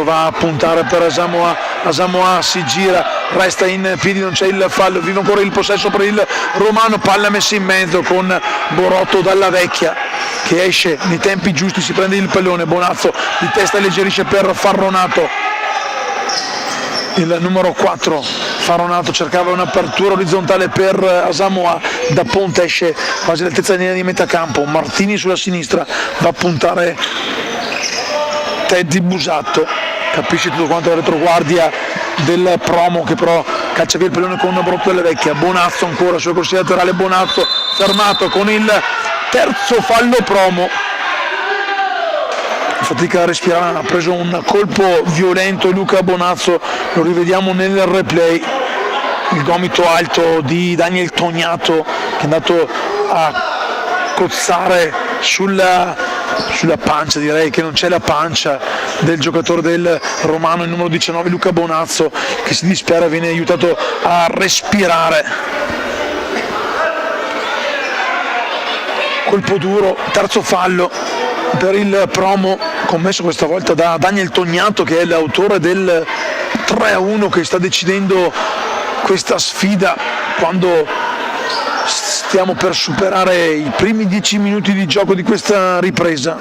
va a puntare per Asamoah si gira, resta in piedi, non c'è il fallo, vive ancora il possesso per il romano, palla messa in mezzo con Borotto dalla vecchia che esce nei tempi giusti, si prende il pallone, Bonazzo di testa alleggerisce per Faronato. Il numero 4 Faronato cercava un'apertura orizzontale per Asamoah, da Ponte esce quasi all'altezza della linea di metà campo, Martini sulla sinistra va a puntare Teddy Busato, capisce tutto quanto la retroguardia del promo che però caccia via il pallone con una Borotto della vecchia. Bonazzo ancora sulla corsia laterale, Bonazzo fermato con il terzo fallo promo, fatica a respirare, ha preso un colpo violento Luca Bonazzo, lo rivediamo nel replay, il gomito alto di Daniel Tognato che è andato a cozzare sulla pancia, direi che non c'è la pancia del giocatore del romano, il numero 19 Luca Bonazzo che si dispera, viene aiutato a respirare. Colpo duro, terzo fallo per il promo commesso questa volta da Daniel Tognato che è l'autore del 3-1 che sta decidendo questa sfida quando stiamo per superare i primi 10 minuti di gioco di questa ripresa.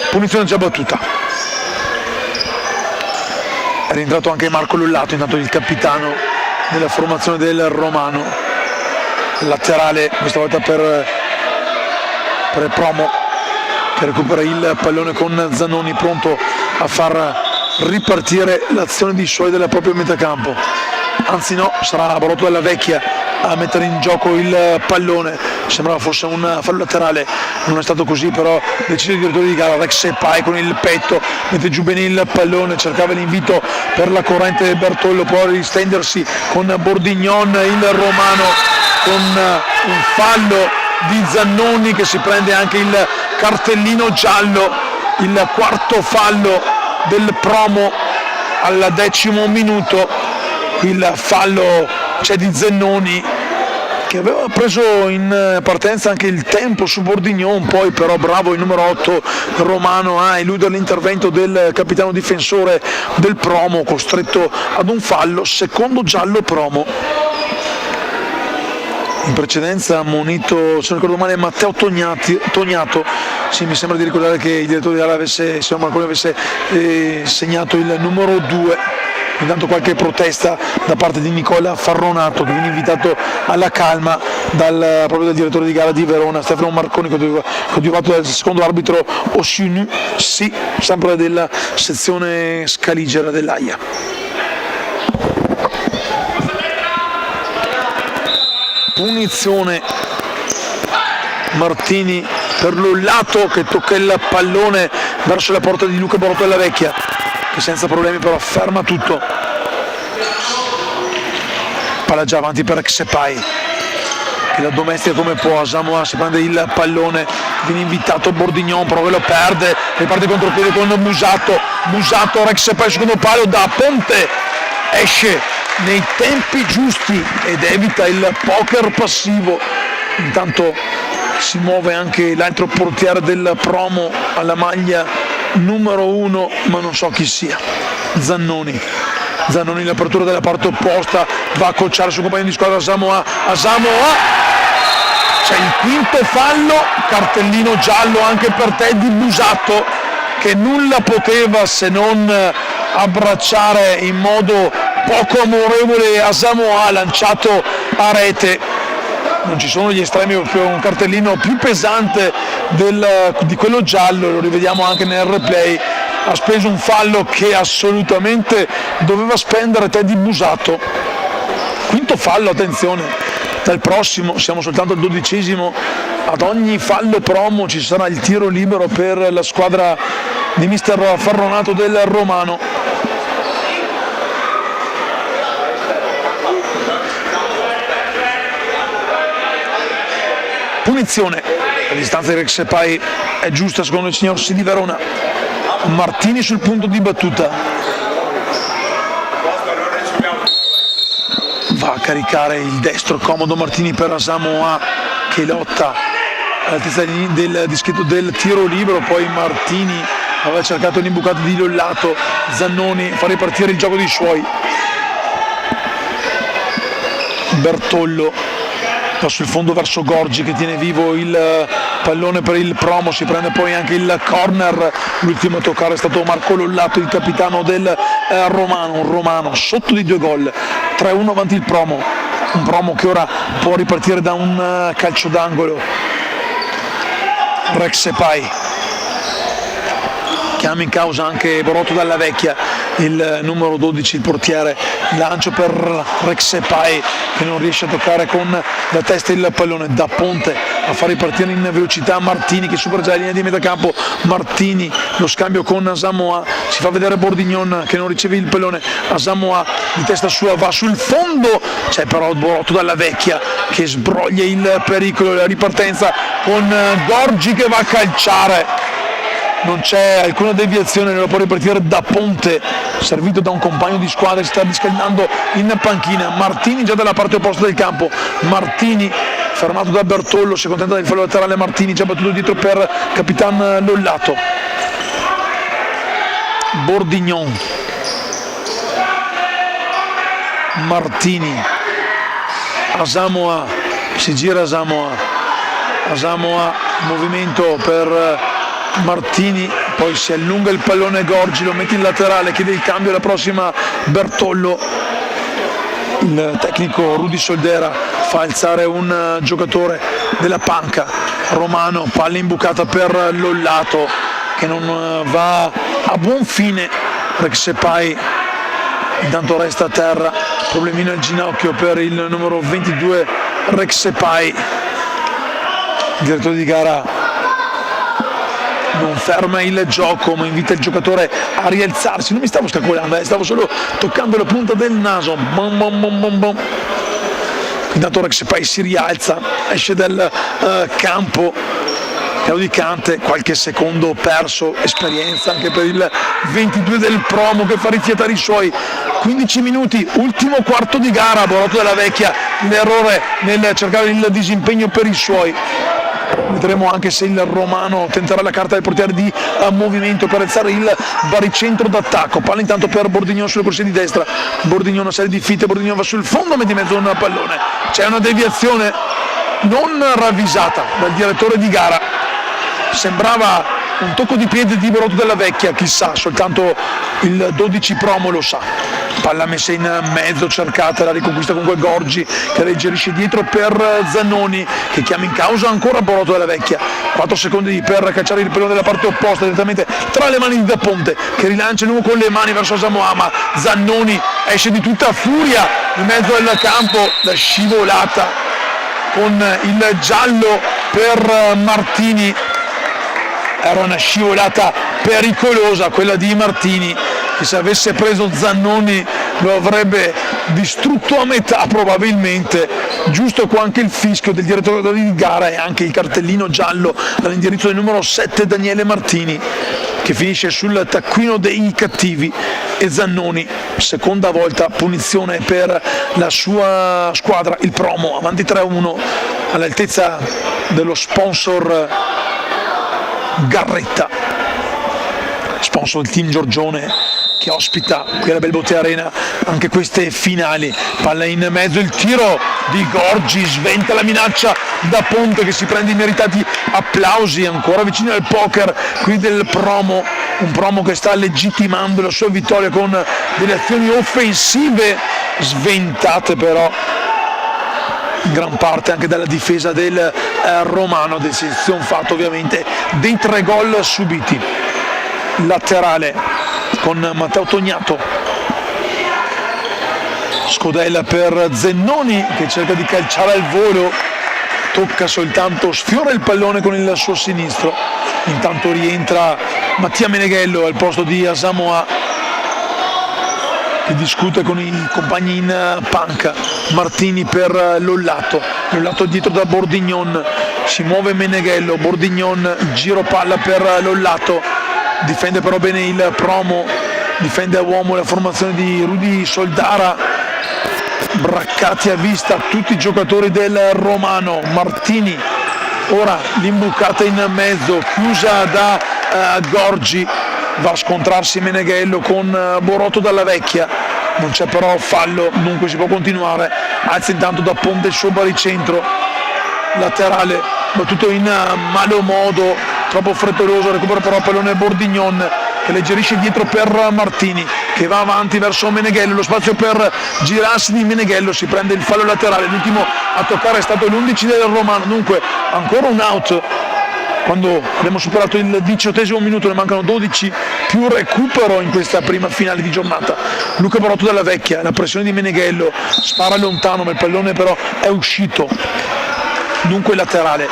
Punizione già battuta, è rientrato anche Marco Lullato, intanto il capitano nella formazione del Romano. Laterale questa volta per Promo, che recupera il pallone con Zannoni, pronto a far ripartire l'azione di Suoi della propria metacampo. Anzi no, sarà Borotto della Vecchia a mettere in gioco il pallone. Sembrava fosse un fallo laterale, non è stato così, però decide il direttore di gara. Rex Sepai con il petto mette giù bene il pallone, cercava l'invito per la corrente Bertollo, può ristendersi con Bordignon, il Romano con un fallo di Zannoni che si prende anche il cartellino giallo, il quarto fallo del Promo al 10° minuto. Il fallo c'è di Zannoni, che aveva preso in partenza anche il tempo su Bordignon, poi però bravo il numero 8 Romano a eludere l'intervento del capitano difensore del Promo, costretto ad un fallo, secondo giallo Promo. In precedenza ha ammonito, se non ricordo male, Matteo Tognato. Sì, mi sembra di ricordare che il direttore di gara signor Marconi avesse segnato il numero 2. Intanto qualche protesta da parte di Nicola Farronato, che viene invitato alla calma proprio dal direttore di gara di Verona, Stefano Marconi, coadiuvato dal secondo arbitro Ossinu, sì, sempre della sezione scaligera dell'AIA. Punizione Martini per Lollato, che tocca il pallone verso la porta di Luca Borotto della Vecchia, che senza problemi però ferma tutto. Palla già avanti per Xepai, che la domestica come può. Samoa si prende il pallone, viene invitato Bordignon, però lo perde, riparte contropiede con Musato, Rex Xepai secondo palo, da Ponte esce nei tempi giusti ed evita il poker passivo. Intanto si muove anche l'altro portiere del Promo alla maglia numero 1, ma non so chi sia. Zannoni, l'apertura della parte opposta, va a conciare il suo compagno di squadra Samoa. C'è il quinto fallo, cartellino giallo anche per Teddy Musato, che nulla poteva se non abbracciare in modo poco amorevole a Samoa, lanciato a rete. Non ci sono gli estremi, un cartellino più pesante di quello giallo, lo rivediamo anche nel replay. Ha speso un fallo che assolutamente doveva spendere Teddy Musato. Quinto fallo, attenzione, dal prossimo, siamo soltanto al 12°, ad ogni fallo Promo ci sarà il tiro libero per la squadra di mister Farronato del Romano. Punizione, la distanza di Rex Sepai è giusta secondo il signor Sì di Verona. Martini sul punto di battuta, va a caricare il destro comodo Martini per Samoa, che lotta all'altezza del tiro libero. Poi Martini aveva cercato l'imbucato di Lollato, Zannoni fa ripartire il gioco di Suoi. Bertollo va sul fondo verso Gorgi, che tiene vivo il pallone per il Promo, si prende poi anche il corner. L'ultimo a toccare è stato Marco Lollato, il capitano del Romano. Un Romano sotto di 2 gol, 3-1 avanti il Promo, un Promo che ora può ripartire da un calcio d'angolo. Rex Sepai chiama in causa anche Borotto dalla Vecchia, il numero 12, il portiere. Lancio per Rex Sepai, che non riesce a toccare con la testa il pallone. Da Ponte a far ripartire in velocità Martini, che supera già la linea di metacampo. Martini, lo scambio con Samoa, si fa vedere Bordignon che non riceve il pallone. A Samoa di testa sua va sul fondo, c'è però Borotto dalla Vecchia che sbroglia il pericolo. La ripartenza con Gorgi che va a calciare, non c'è alcuna deviazione, lo può ripartire Da Ponte, servito da un compagno di squadra, si sta riscaldando in panchina. Martini già dalla parte opposta del campo, Martini fermato da Bertollo, si accontenta del fallo laterale. Martini già battuto dietro per Capitan Lollato. Bordignon, Martini, Samoa, si gira Samoa, movimento per Martini, poi si allunga il pallone Gorgi, lo mette in laterale, chiede il cambio alla prossima Bertollo. il tecnico Rudy Soldera fa alzare un giocatore della panca romano, palla imbucata per Lollato che non va a buon fine. Rexepai intanto resta a terra, problemino al ginocchio per il numero 22 Rexepai. Il direttore di gara non ferma il gioco ma invita il giocatore a rialzarsi. Non mi stavo scacolando, stavo solo toccando la punta del naso. Bom, bom, bom, bom, bom. Intanto Rexepai si rialza, esce dal campo claudicante, qualche secondo perso, esperienza anche per il 22 del Promo che fa rifiatare i suoi. 15 minuti, ultimo quarto di gara, Boratto della Vecchia, l'errore nel cercare il disimpegno per i suoi. Vedremo anche se il romano tenterà la carta del portiere di movimento per alzare il baricentro d'attacco. Palla intanto per Bordignon sulla corsia di destra. Bordignon una serie di fitte, Bordignon va sul fondo, mette in mezzo un pallone. C'è una deviazione non ravvisata dal direttore di gara. Sembrava un tocco di piede di Boratto della Vecchia, chissà, soltanto il 12 Promo lo sa. Palla messa in mezzo, cercata, la riconquista comunque Gorgi che alleggerisce dietro per Zannoni che chiama in causa ancora Boratto della Vecchia. 4 secondi per cacciare il pallone dalla parte opposta direttamente tra le mani di Da Ponte che rilancia lungo con le mani verso Samoa, ma Zannoni esce di tutta furia in mezzo al campo, la scivolata con il giallo per Martini. Era una scivolata pericolosa quella di Martini che se avesse preso Zannoni lo avrebbe distrutto a metà probabilmente. Giusto qua anche il fischio del direttore di gara e anche il cartellino giallo dall'indirizzo del numero 7 Daniele Martini che finisce sul taccuino dei cattivi. E Zannoni, seconda volta punizione per la sua squadra, il Promo, avanti 3-1 all'altezza dello sponsor Garretta, sponsor del team Giorgione che ospita qui alla Belbotea Arena anche queste finali. Palla in mezzo, il tiro di Gorgi, sventa la minaccia Da Ponte che si prende i meritati applausi, ancora vicino al poker qui del Promo, un Promo che sta legittimando la sua vittoria con delle azioni offensive sventate però in gran parte anche dalla difesa del romano, decisione fatta ovviamente dei 3 gol subiti. Laterale con Matteo Tognato, scodella per Zannoni che cerca di calciare al volo, tocca soltanto, sfiora il pallone con il suo sinistro. Intanto rientra Mattia Meneghello al posto di Asamoah che discute con i compagni in panca. Martini per Lollato dietro da Bordignon, si muove Meneghello, Bordignon, giro palla per Lollato, difende però bene il Promo, difende a uomo la formazione di Rudy Soldara, braccati a vista tutti i giocatori del romano. Martini, ora l'imbucata in mezzo, chiusa da Gorgi, va a scontrarsi Meneghello con Boratto dalla Vecchia, non c'è però fallo, dunque si può continuare. Alza intanto Da Ponte il suo baricentro, laterale battuto in malo modo, troppo frettoloso, recupera però il pallone Bordignon che alleggerisce dietro per Martini che va avanti verso Meneghello, lo spazio per girarsi di Meneghello, si prende il fallo laterale, l'ultimo a toccare è stato l'11 del romano, dunque ancora un out. Quando abbiamo superato il 18° minuto ne mancano 12 più recupero in questa prima finale di giornata. Luca Boratto dalla Vecchia, la pressione di Meneghello, spara lontano ma il pallone però è uscito, dunque laterale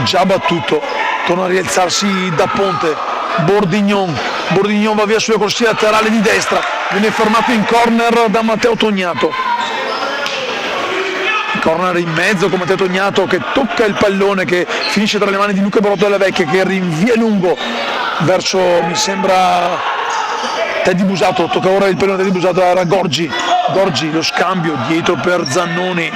già battuto, torna a rialzarsi Da Ponte, Bordignon va via sulla corsia laterale di destra, viene fermato in corner da Matteo Tognato. Corner in mezzo con Matteo Tognato che tocca il pallone che finisce tra le mani di Luca Boratto della Vecchia che rinvia lungo verso, mi sembra, Teddy Busato. Tocca ora il pallone Teddy Busato, era Gorgi, lo scambio dietro per Zannoni,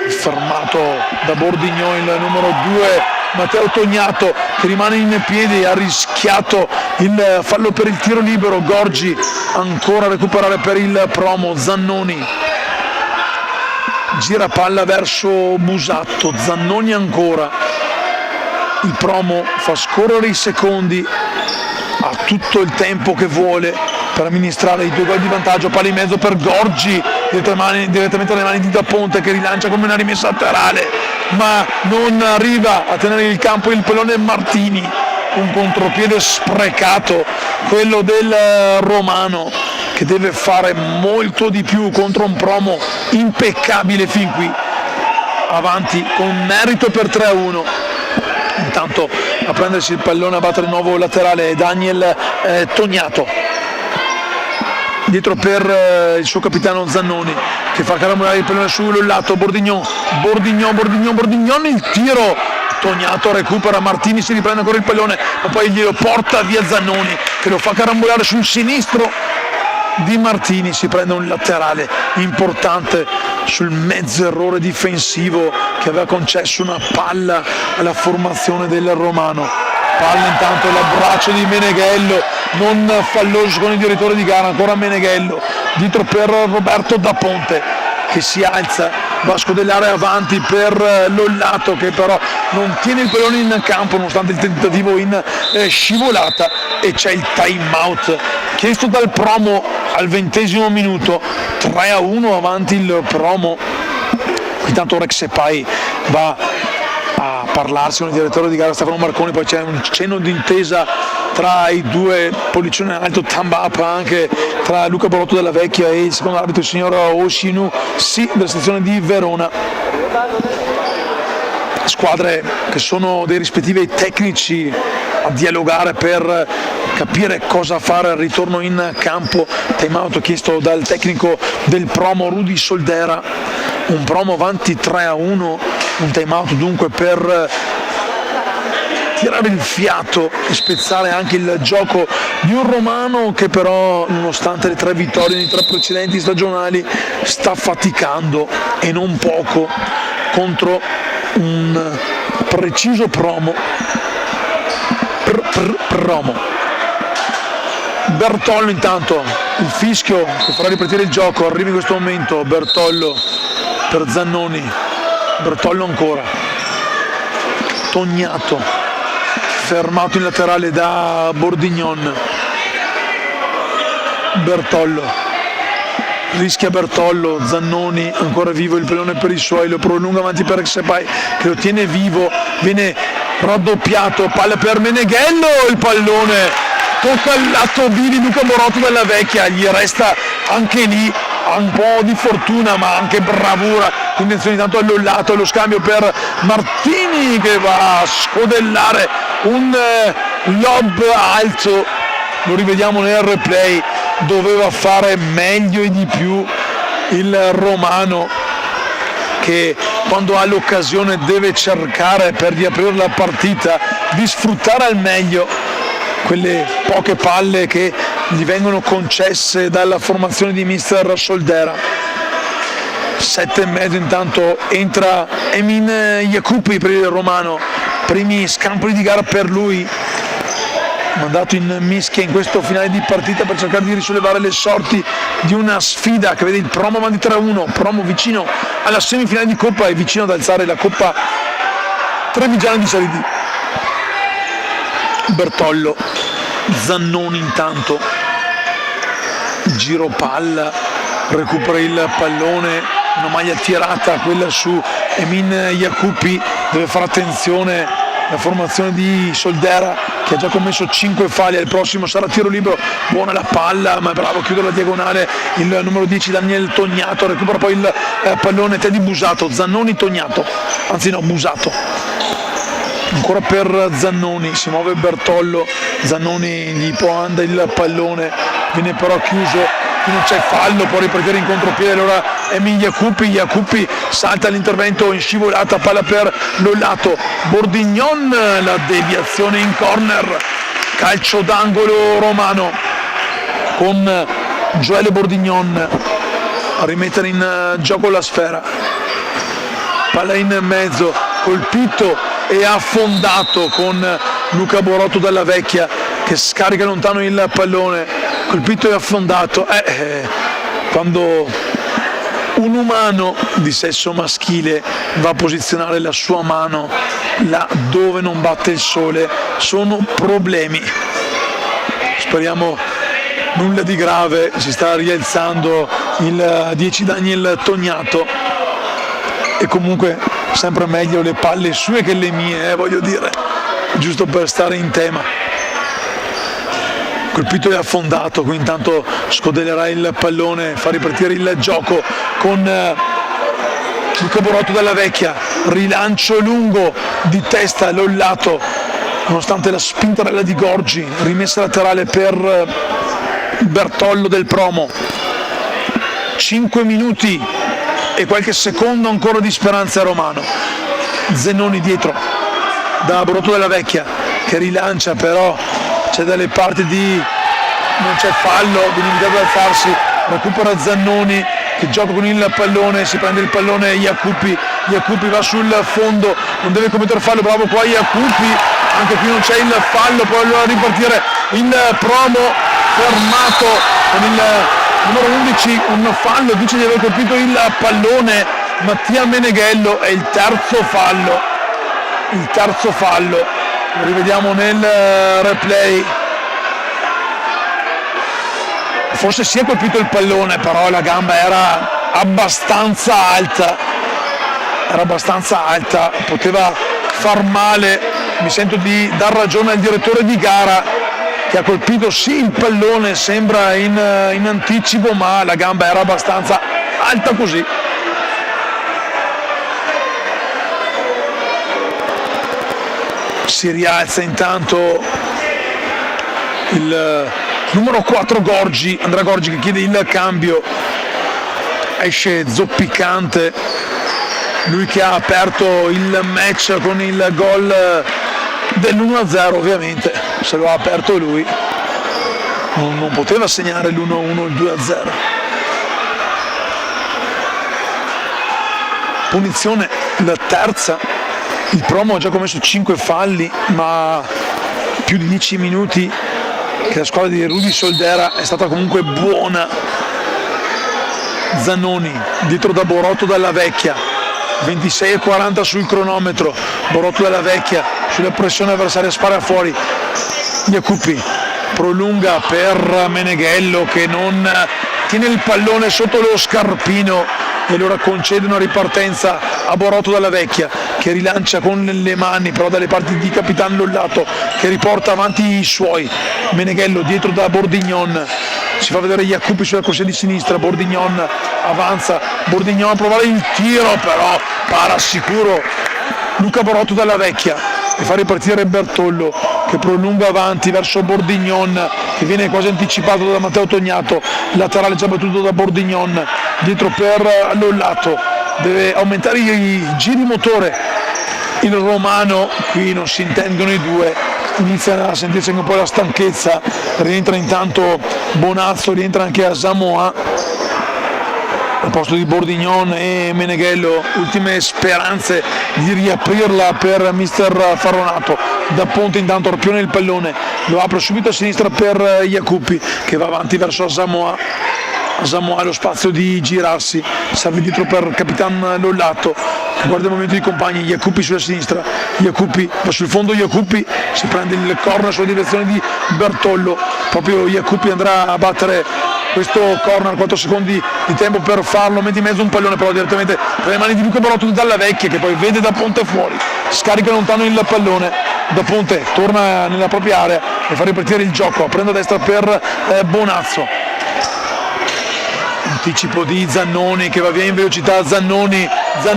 fermato da Bordignon il numero 2 Matteo Tognato che rimane in piedi, ha rischiato il fallo per il tiro libero. Gorgi ancora a recuperare per il Promo, Zannoni gira palla verso Busatto, Zannoni ancora, il Promo fa scorrere i secondi, ha tutto il tempo che vuole per amministrare i 2 gol di vantaggio, palla in mezzo per Gorgi, direttamente alle mani di Da Ponte che rilancia come una rimessa laterale, ma non arriva a tenere il campo il pallone Martini, un contropiede sprecato, quello del romano, che deve fare molto di più contro un Promo impeccabile fin qui, avanti con merito per 3-1. Intanto a prendersi il pallone, a battere il nuovo laterale Daniel Tognato, dietro per il suo capitano Zannoni, che fa carambolare il pallone sul lato. Bordignon, il tiro, Tognato recupera, Martini si riprende ancora il pallone, ma poi glielo porta via Zannoni, che lo fa carambolare sul sinistro di Martini. Si prende un laterale importante sul mezzo errore difensivo che aveva concesso una palla alla formazione del romano. Palla intanto l'abbraccio di Meneghello, non falloso con il direttore di gara, ancora Meneghello, dietro per Roberto Da Ponte, che si alza, va a scodellare avanti per Lollato, che però non tiene il pallone in campo nonostante il tentativo in scivolata, e c'è il time out chiesto dal Promo al 20° minuto. 3-1 avanti il Promo. Intanto Rex Epai va a parlarsi con il direttore di gara Stefano Marconi, poi c'è un cenno d'intesa tra i due polliccioni in alto, Tambapa, anche tra Luca Borotto della Vecchia e il secondo arbitro, il signor Oshinu della sezione di Verona. Squadre che sono dei rispettivi tecnici a dialogare per capire cosa fare al ritorno in campo. Time out chiesto dal tecnico del Promo Rudy Soldera, un Promo avanti 3-1, un time out dunque per tirare il fiato e spezzare anche il gioco di un romano che però, nonostante le 3 vittorie nei 3 precedenti stagionali, sta faticando e non poco contro un preciso Promo. Promo. Bertollo intanto, il fischio che farà ripartire il gioco, arriva in questo momento Bertollo per Zannoni, Bertollo ancora, Tognato, fermato in laterale da Bordignon, Bertollo, rischia Bertollo, Zannoni ancora vivo, il pallone per i suoi, lo prolunga avanti per Exepai che lo tiene vivo, viene raddoppiato, palla per Meneghello, il pallone tocca il lato B di Luca Borotto della Vecchia, gli resta anche lì un po' di fortuna ma anche bravura, intenzione tanto allollato, lo scambio per Martini che va a scodellare un lob alto, lo rivediamo nel replay, doveva fare meglio e di più il romano, che quando ha l'occasione deve cercare per riaprire la partita di sfruttare al meglio quelle poche palle che gli vengono concesse dalla formazione di mister Soldera. 7,5 intanto entra Emin Yacupi per il romano, primi scampoli di gara per lui, mandato in mischia in questo finale di partita per cercare di risollevare le sorti di una sfida che vede il Promo avanti 3-1, Promo vicino alla semifinale di Coppa e vicino ad alzare la Coppa Trevigiana di Serie D. Bertollo, Zannoni intanto, giro palla, recupera il pallone, una maglia tirata, quella su Emin Yacupi, deve fare attenzione la formazione di Soldera che ha già commesso 5 falli, al prossimo sarà tiro libero, buona la palla ma è bravo a chiudere la diagonale il numero 10 Daniel Tognato, recupera poi il pallone Teddy Busato, Zannoni Tognato, anzi no, Busato. Ancora per Zannoni, si muove Bertollo, Zannoni gli anda il pallone, viene però chiuso, qui non c'è fallo, può ripartire in contropiede, allora Emin Yacupi salta l'intervento in scivolata, palla per Lollato, Bordignon, la deviazione in corner, calcio d'angolo romano con Joele Bordignon a rimettere in gioco la sfera, palla in mezzo, colpito e affondato con Luca Borotto dalla Vecchia che scarica lontano il pallone, colpito e affondato. Quando un umano di sesso maschile va a posizionare la sua mano là dove non batte il sole sono problemi. Speriamo nulla di grave, si sta rialzando il 10 Daniel Tognato, e comunque sempre meglio le palle sue che le mie, voglio dire, giusto per stare in tema. Colpito e affondato, qui intanto scodellerà il pallone, fa ripartire il gioco con Luca Borotto dalla Vecchia, rilancio lungo di testa Lollato, nonostante la spintarella di Gorgi, rimessa laterale per Bertollo del Promo. 5 minuti e qualche secondo ancora di speranza romano. Zennoni dietro da Borotto della Vecchia che rilancia, però c'è dalle parti non c'è fallo, viene invitato ad alzarsi, recupera Zannoni che gioca con il pallone, si prende il pallone Iacupi va sul fondo, non deve commettere fallo, bravo qua Iacupi, anche qui non c'è il fallo, poi allora ripartire il Promo, fermato con il numero 11, un fallo, dice di aver colpito il pallone Mattia Meneghello, è il terzo fallo, lo rivediamo nel replay. Forse si è colpito il pallone, però la gamba era abbastanza alta, poteva far male. Mi sento di dar ragione al direttore di gara che ha colpito sì il pallone, sembra in anticipo, ma la gamba era abbastanza alta così. Si rialza intanto il numero 4 Andrea Gorgi che chiede il cambio, esce zoppicante, lui che ha aperto il match con il gol dell'1-0, ovviamente se lo ha aperto lui non poteva segnare l'1-1, il 2-0. Punizione la terza, il Promo ha già commesso 5 falli, ma più di 10 minuti che la squadra di Rudy Soldera è stata comunque buona. Zannoni dietro da Borotto dalla Vecchia, 26:40 sul cronometro, Borotto dalla Vecchia sulla pressione avversaria, spara fuori, Iacupi prolunga per Meneghello che non tiene il pallone sotto lo scarpino e allora concede una ripartenza a Borotto dalla Vecchia che rilancia con le mani, però dalle parti di Capitan Lollato che riporta avanti i suoi. Meneghello dietro da Bordignon, si fa vedere Iacupi sulla corsia di sinistra, Bordignon avanza, Bordignon a provare il tiro, però para sicuro Luca Borotto dalla Vecchia e fa ripartire Bertollo che prolunga avanti verso Bordignon che viene quasi anticipato da Matteo Tognato, laterale già battuto da Bordignon, dietro per Lollato, deve aumentare i giri motore il romano, qui non si intendono i due, inizia a sentirsi anche un po' la stanchezza, rientra intanto Bonazzo, rientra anche Asamoah al posto di Bordignon e Meneghello, ultime speranze di riaprirla per mister Faronato. Da Ponte intanto arpione il pallone, lo apre subito a sinistra per Iacupi che va avanti verso Asamoah ha lo spazio di girarsi, serve dietro per Capitan Lollato, guarda il movimento dei compagni, Iacupi sulla sinistra, Iacupi va sul fondo, Iacupi si prende il corner sulla direzione di Bertollo, proprio Iacupi andrà a battere questo corner, 4 secondi di tempo per farlo, mette in mezzo un pallone però direttamente tra le mani di Luca Borotto dalla Vecchia che poi vede Da Ponte fuori, scarica lontano il pallone, Da Ponte torna nella propria area e fa ripartire il gioco, prende a destra per Bonazzo, anticipo di Zannoni che va via in velocità, Zannoni, Da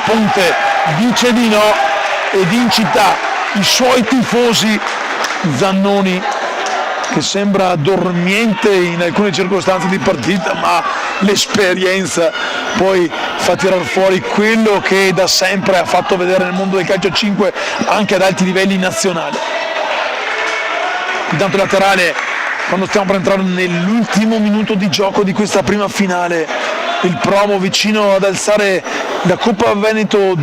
Ponte dice di no ed incita i suoi tifosi, Zannoni che sembra dormiente in alcune circostanze di partita, ma l'esperienza poi fa tirar fuori quello che da sempre ha fatto vedere nel mondo del calcio a 5 anche ad alti livelli nazionali. Intanto laterale, quando stiamo per entrare nell'ultimo minuto di gioco di questa prima finale, il Promo vicino ad alzare la Coppa Veneto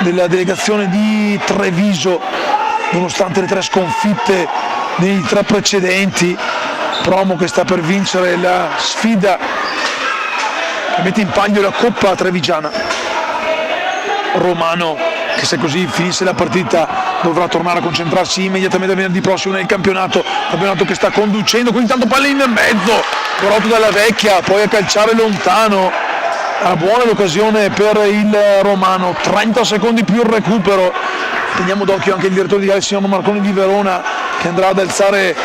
della delegazione di Treviso, nonostante le 3 sconfitte nei 3 precedenti. Promo che sta per vincere la sfida che mette in palio la Coppa Trevigiana. Romano che se così finisse la partita dovrà tornare a concentrarsi immediatamente venerdì prossimo nel campionato che sta conducendo. Qui intanto palla in mezzo, Borotto dalla Vecchia, poi a calciare lontano. Buona l'occasione per il Romano, 30 secondi più il recupero. Teniamo d'occhio anche il direttore di gara, il signor Marconi di Verona, che andrà ad alzare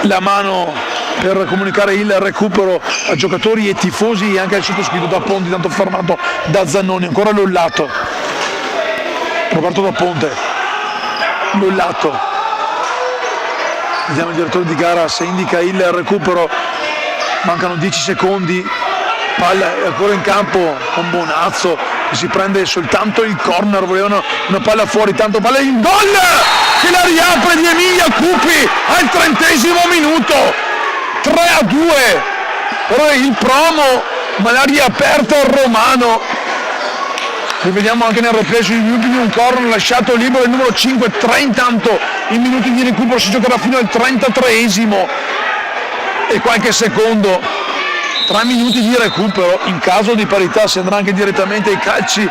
la mano per comunicare il recupero a giocatori e tifosi e anche al sottoscritto. Da Ponte, tanto fermato da Zannoni, ancora Lollato, Roberto da Ponte, Lollato, vediamo il direttore di gara se indica il recupero, mancano 10 secondi, palla è ancora in campo con Bonazzo che si prende soltanto il corner, volevano una palla fuori, tanto palla in gol che la riapre di Emilia Cupi al 30° minuto, 3-2 per il Promo, ma l'ha riaperta il Romano. Rivediamo anche nel replay sugli ultimi un corner lasciato libero il numero 5, 3 intanto in minuti di recupero, si giocherà fino al 33° e qualche secondo. 3 minuti di recupero, in caso di parità si andrà anche direttamente ai calci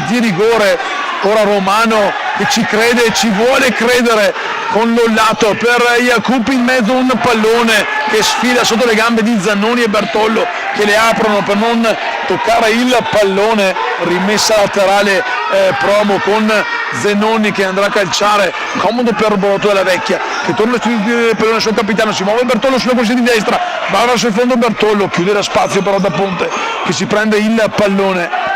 di rigore. Ora Romano che ci crede e ci vuole credere con Lollato per Iacupi, in mezzo un pallone che sfila sotto le gambe di Zannoni e Bertollo che le aprono per non toccare il pallone. Rimessa laterale Promo con Zennoni che andrà a calciare, comodo per Borotto della Vecchia che torna a distribuire il pallone sul capitano, si muove Bertollo sulla corsia di destra, va verso il fondo Bertollo, chiude la spazio però da Ponte che si prende il pallone.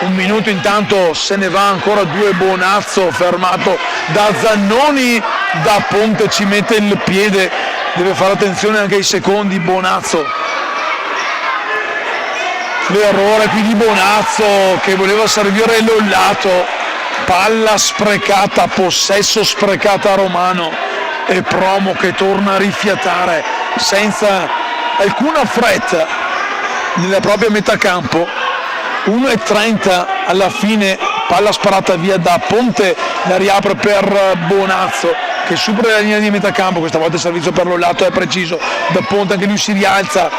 Un minuto intanto se ne va, ancora 2 Bonazzo fermato da Zannoni, da Ponte ci mette il piede, deve fare attenzione anche ai secondi Bonazzo. L'errore qui di Bonazzo che voleva servire Lollato, palla sprecata, possesso sprecata a Romano e Promo che torna a rifiatare senza alcuna fretta nella propria metà campo. 1:30 alla fine, palla sparata via da Ponte, la riapre per Bonazzo che supera la linea di metà campo, questa volta il servizio per Lollato è preciso, da Ponte anche lui si rialza,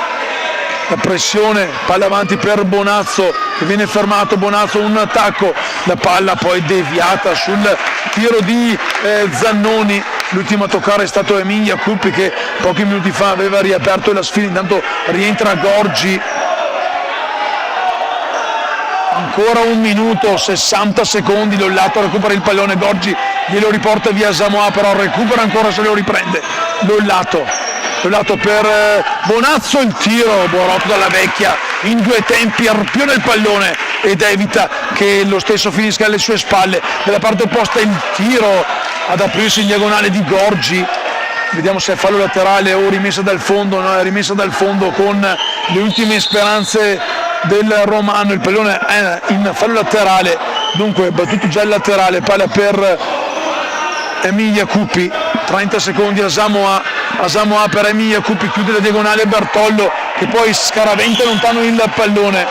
la pressione, palla avanti per Bonazzo che viene fermato, Bonazzo un attacco, la palla poi deviata sul tiro di Zannoni, l'ultimo a toccare è stato Emilia Cupi che pochi minuti fa aveva riaperto la sfida. Intanto rientra Gorgi, ancora 1 minuto 60 secondi, Lollato recupera il pallone, Gorgi glielo riporta via Samoa, però recupera ancora, se lo riprende Lollato per Bonazzo, il tiro, Borotto dalla Vecchia in 2 tempi arpiona il pallone ed evita che lo stesso finisca alle sue spalle. Dalla parte opposta il tiro ad aprirsi in diagonale di Gorgi, vediamo se è fallo laterale o rimessa dal fondo. No, è rimessa dal fondo con le ultime speranze del Romano, il pallone è in fallo laterale, dunque battuto già il laterale, palla per Emilia Cupi, 30 secondi a Samoa per Emilia Cupi, chiude la diagonale Bertollo che poi scaraventa lontano il pallone,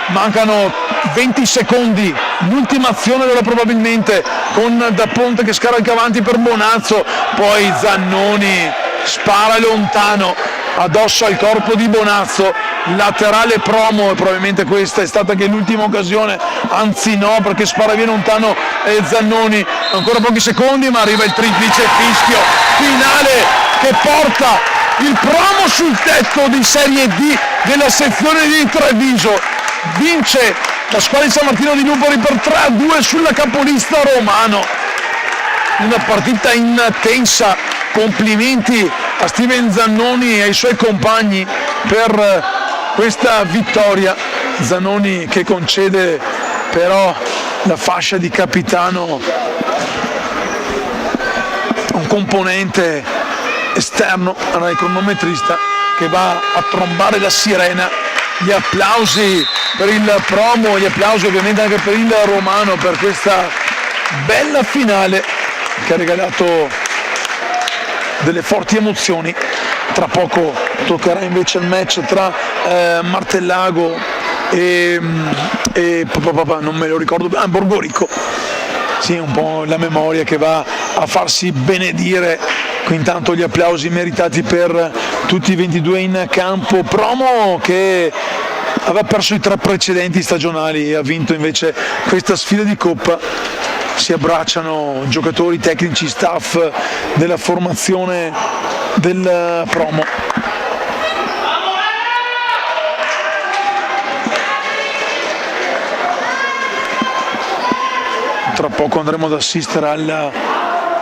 mancano 20 secondi, l'ultima azione ora probabilmente con Da Ponte che scarica avanti per Bonazzo, poi Zannoni spara lontano addosso al corpo di Bonazzo, laterale Promo e probabilmente questa è stata anche l'ultima occasione, anzi no, perché spara via lontano Zannoni. Ancora pochi secondi ma arriva il triplice fischio finale che porta il Promo sul tetto di Serie D della sezione di Treviso, vince la squadra di San Martino di Nupoli per 3-2 sulla capolista Romano. Una partita intensa, complimenti a Steven Zannoni e ai suoi compagni per questa vittoria. Zannoni che concede però la fascia di capitano a un componente esterno al cronometrista che va a trombare la sirena. Gli applausi per il Promo, gli applausi ovviamente anche per il Romano per questa bella finale che ha regalato delle forti emozioni. Tra poco toccherà invece il match tra Martellago e non me lo ricordo, Borgorico. Sì, un po' la memoria che va a farsi benedire. Qui intanto gli applausi meritati per tutti i 22 in campo. Promo che aveva perso i 3 precedenti stagionali e ha vinto invece questa sfida di Coppa. Si abbracciano giocatori, tecnici, staff della formazione del Promo. Tra poco andremo ad assistere alla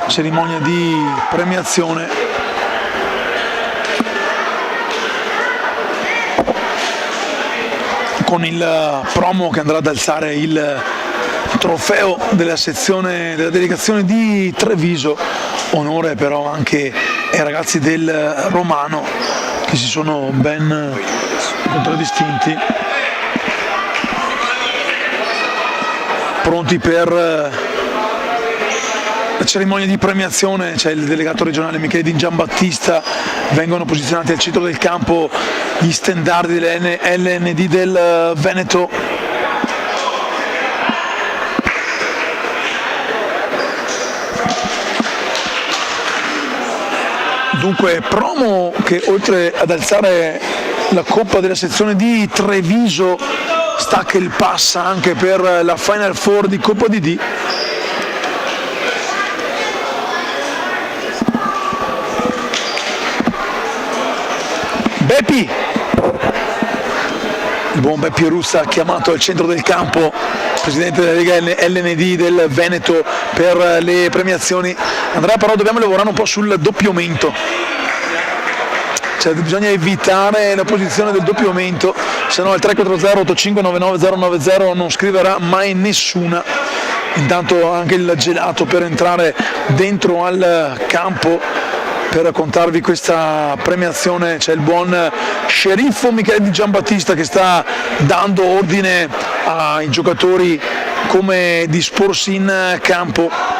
cerimonia di premiazione. Con il Promo che andrà ad alzare il trofeo della sezione della delegazione di Treviso, onore però anche ai ragazzi del Romano che si sono ben contraddistinti, pronti per la cerimonia di premiazione. C'è il delegato regionale Michele Di Giambattista, vengono posizionati al centro del campo gli stendardi delle LND del Veneto. Dunque Promo che oltre ad alzare la Coppa della sezione di Treviso stacca il pass anche per la Final Four di Coppa DD. Beppi, il buon Beppi Russa chiamato al centro del campo, presidente della Lega LND del Veneto per le premiazioni. Andrea, però dobbiamo lavorare un po' sul doppio mento, cioè bisogna evitare la posizione del doppio mento, se no al 340-8599-090 non scriverà mai nessuna. Intanto anche il gelato per entrare dentro al campo per raccontarvi questa premiazione. C'è il buon sceriffo Michele Di Giambattista che sta dando ordine ai giocatori come disporsi in campo.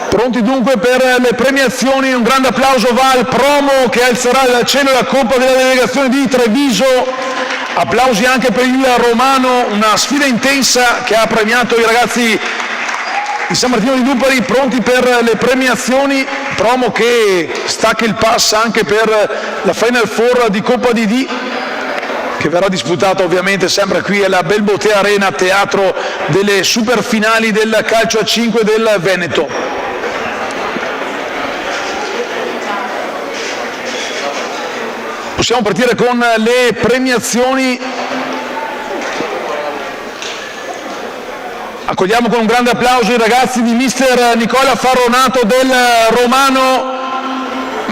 Pronti dunque per le premiazioni, un grande applauso va al Promo che alzerà dal cielo la Coppa della delegazione di Treviso, applausi anche per il Romano, una sfida intensa che ha premiato i ragazzi di San Martino di Lupari, pronti per le premiazioni. Promo che stacca il pass anche per la Final Four di Coppa DD, che verrà disputata ovviamente sempre qui alla Belbotea Arena, teatro delle super finali del calcio a 5 del Veneto. Possiamo partire con le premiazioni. Accogliamo con un grande applauso i ragazzi di mister Nicola Farronato del Romano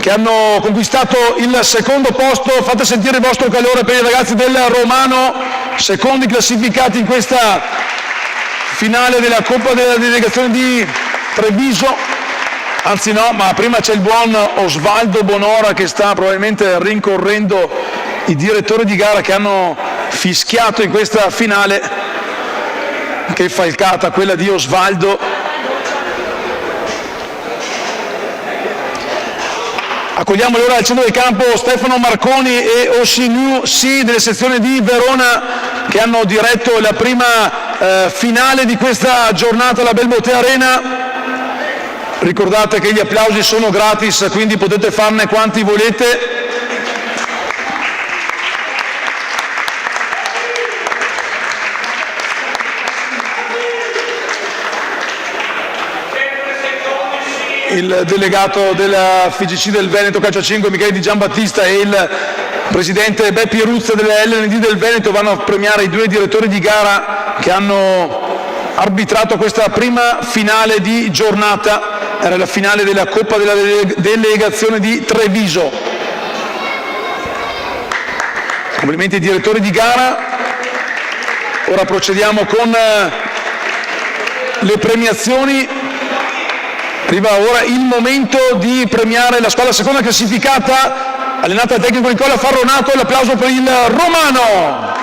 che hanno conquistato il secondo posto. Fate sentire il vostro calore per i ragazzi del Romano, secondi classificati in questa finale della Coppa della delegazione di Treviso. Anzi no, ma prima c'è il buon Osvaldo Bonora che sta probabilmente rincorrendo i direttori di gara che hanno fischiato in questa finale. Che falcata quella di Osvaldo. Accogliamo ora al centro del campo Stefano Marconi e Ossinu Si delle sezioni di Verona che hanno diretto la prima finale di questa giornata alla Belbotea Arena. Ricordate che gli applausi sono gratis, quindi potete farne quanti volete. Il delegato della FIGC del Veneto Calcio a 5 Michele Di Giambattista e il presidente Beppi Ruzza della LND del Veneto vanno a premiare i 2 direttori di gara che hanno arbitrato questa prima finale di giornata. Era la finale della Coppa della delegazione di Treviso. Complimenti ai direttori di gara. Ora procediamo con le premiazioni. Arriva ora il momento di premiare la squadra seconda classificata, allenata dal tecnico Nicola Farronato. L'applauso per il Romano.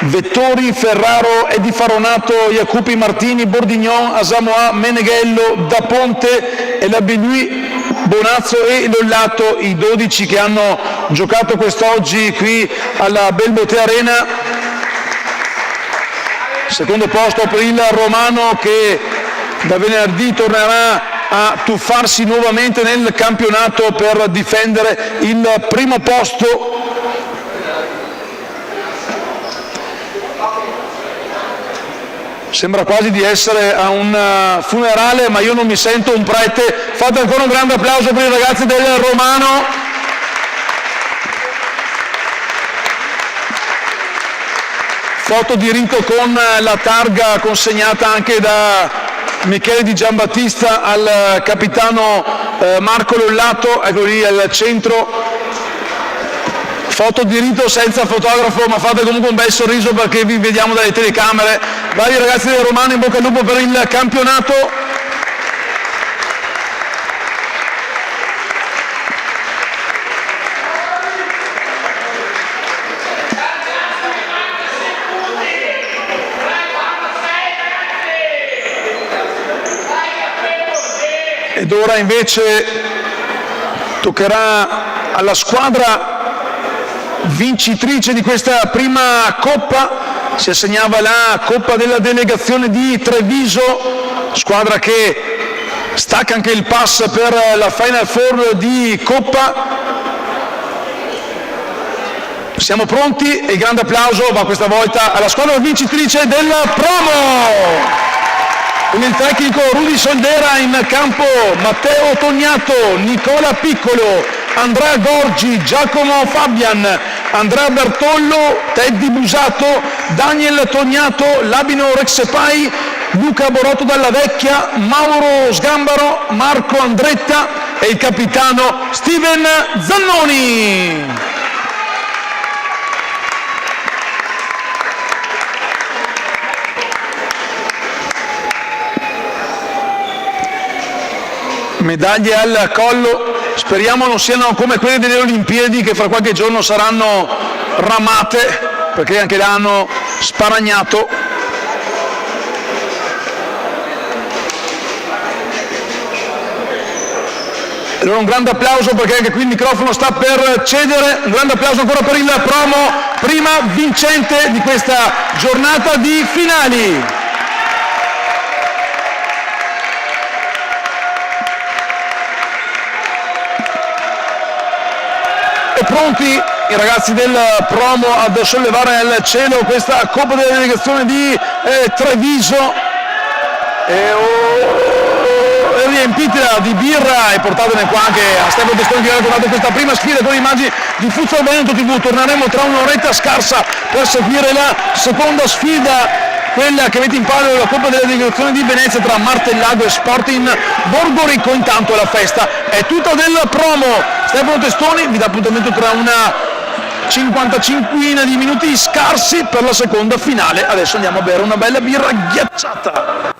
Vettori, Ferraro, Edi Farronato, Jacupi, Martini, Bordignon, Asamoah, Meneghello, Da Ponte e la Belui Bonazzo e Lollato, i 12 che hanno giocato quest'oggi qui alla Belbotea Arena. Secondo posto per il Romano, che da venerdì tornerà a tuffarsi nuovamente nel campionato per difendere il primo posto. Sembra quasi di essere a un funerale, ma io non mi sento un prete. Fate ancora un grande applauso per i ragazzi del Romano. Foto di rito con la targa consegnata anche da Michele Di Giambattista al capitano Marco Lollato, ecco lì al centro. Foto di rito senza fotografo, ma fate comunque un bel sorriso perché vi vediamo dalle telecamere. Vari ragazzi del Romano, in bocca al lupo per il campionato. Ed ora invece toccherà alla squadra vincitrice di questa prima Coppa. Si assegnava la Coppa della delegazione di Treviso, squadra che stacca anche il pass per la Final Four di Coppa. Siamo pronti e il grande applauso va questa volta alla squadra vincitrice del promo. Con il tecnico Rudy Soldera, in campo Matteo Tognato, Nicola Piccolo, Andrea Gorgi, Giacomo Fabian, Andrea Bertollo, Teddy Busato, Daniel Tognato, Labino Rexepai, Luca Borotto Dalla Vecchia, Mauro Sgambaro, Marco Andretta e il capitano Steven Zannoni. Medaglie al collo, speriamo non siano come quelle delle Olimpiadi che fra qualche giorno saranno ramate, perché anche là hanno sparagnato. Allora un grande applauso perché anche qui il microfono sta per cedere, un grande applauso ancora per il promo, prima vincente di questa giornata di finali. Pronti i ragazzi del promo ad sollevare al cielo questa Coppa della delegazione di Treviso, riempitela di birra e portatene qua anche a Stefano Testoni che ha raccontato questa prima sfida con immagini di Futsal Veneto TV. Torneremo tra un'oretta scarsa per seguire la seconda sfida, quella che mette in palio la Coppa della delegazione di Venezia tra Martellago e Sporting Borgorico. Intanto la festa è tutta del promo. Stefano Testoni vi dà appuntamento tra una 55 di minuti scarsi per la seconda finale. Adesso andiamo a bere una bella birra ghiacciata.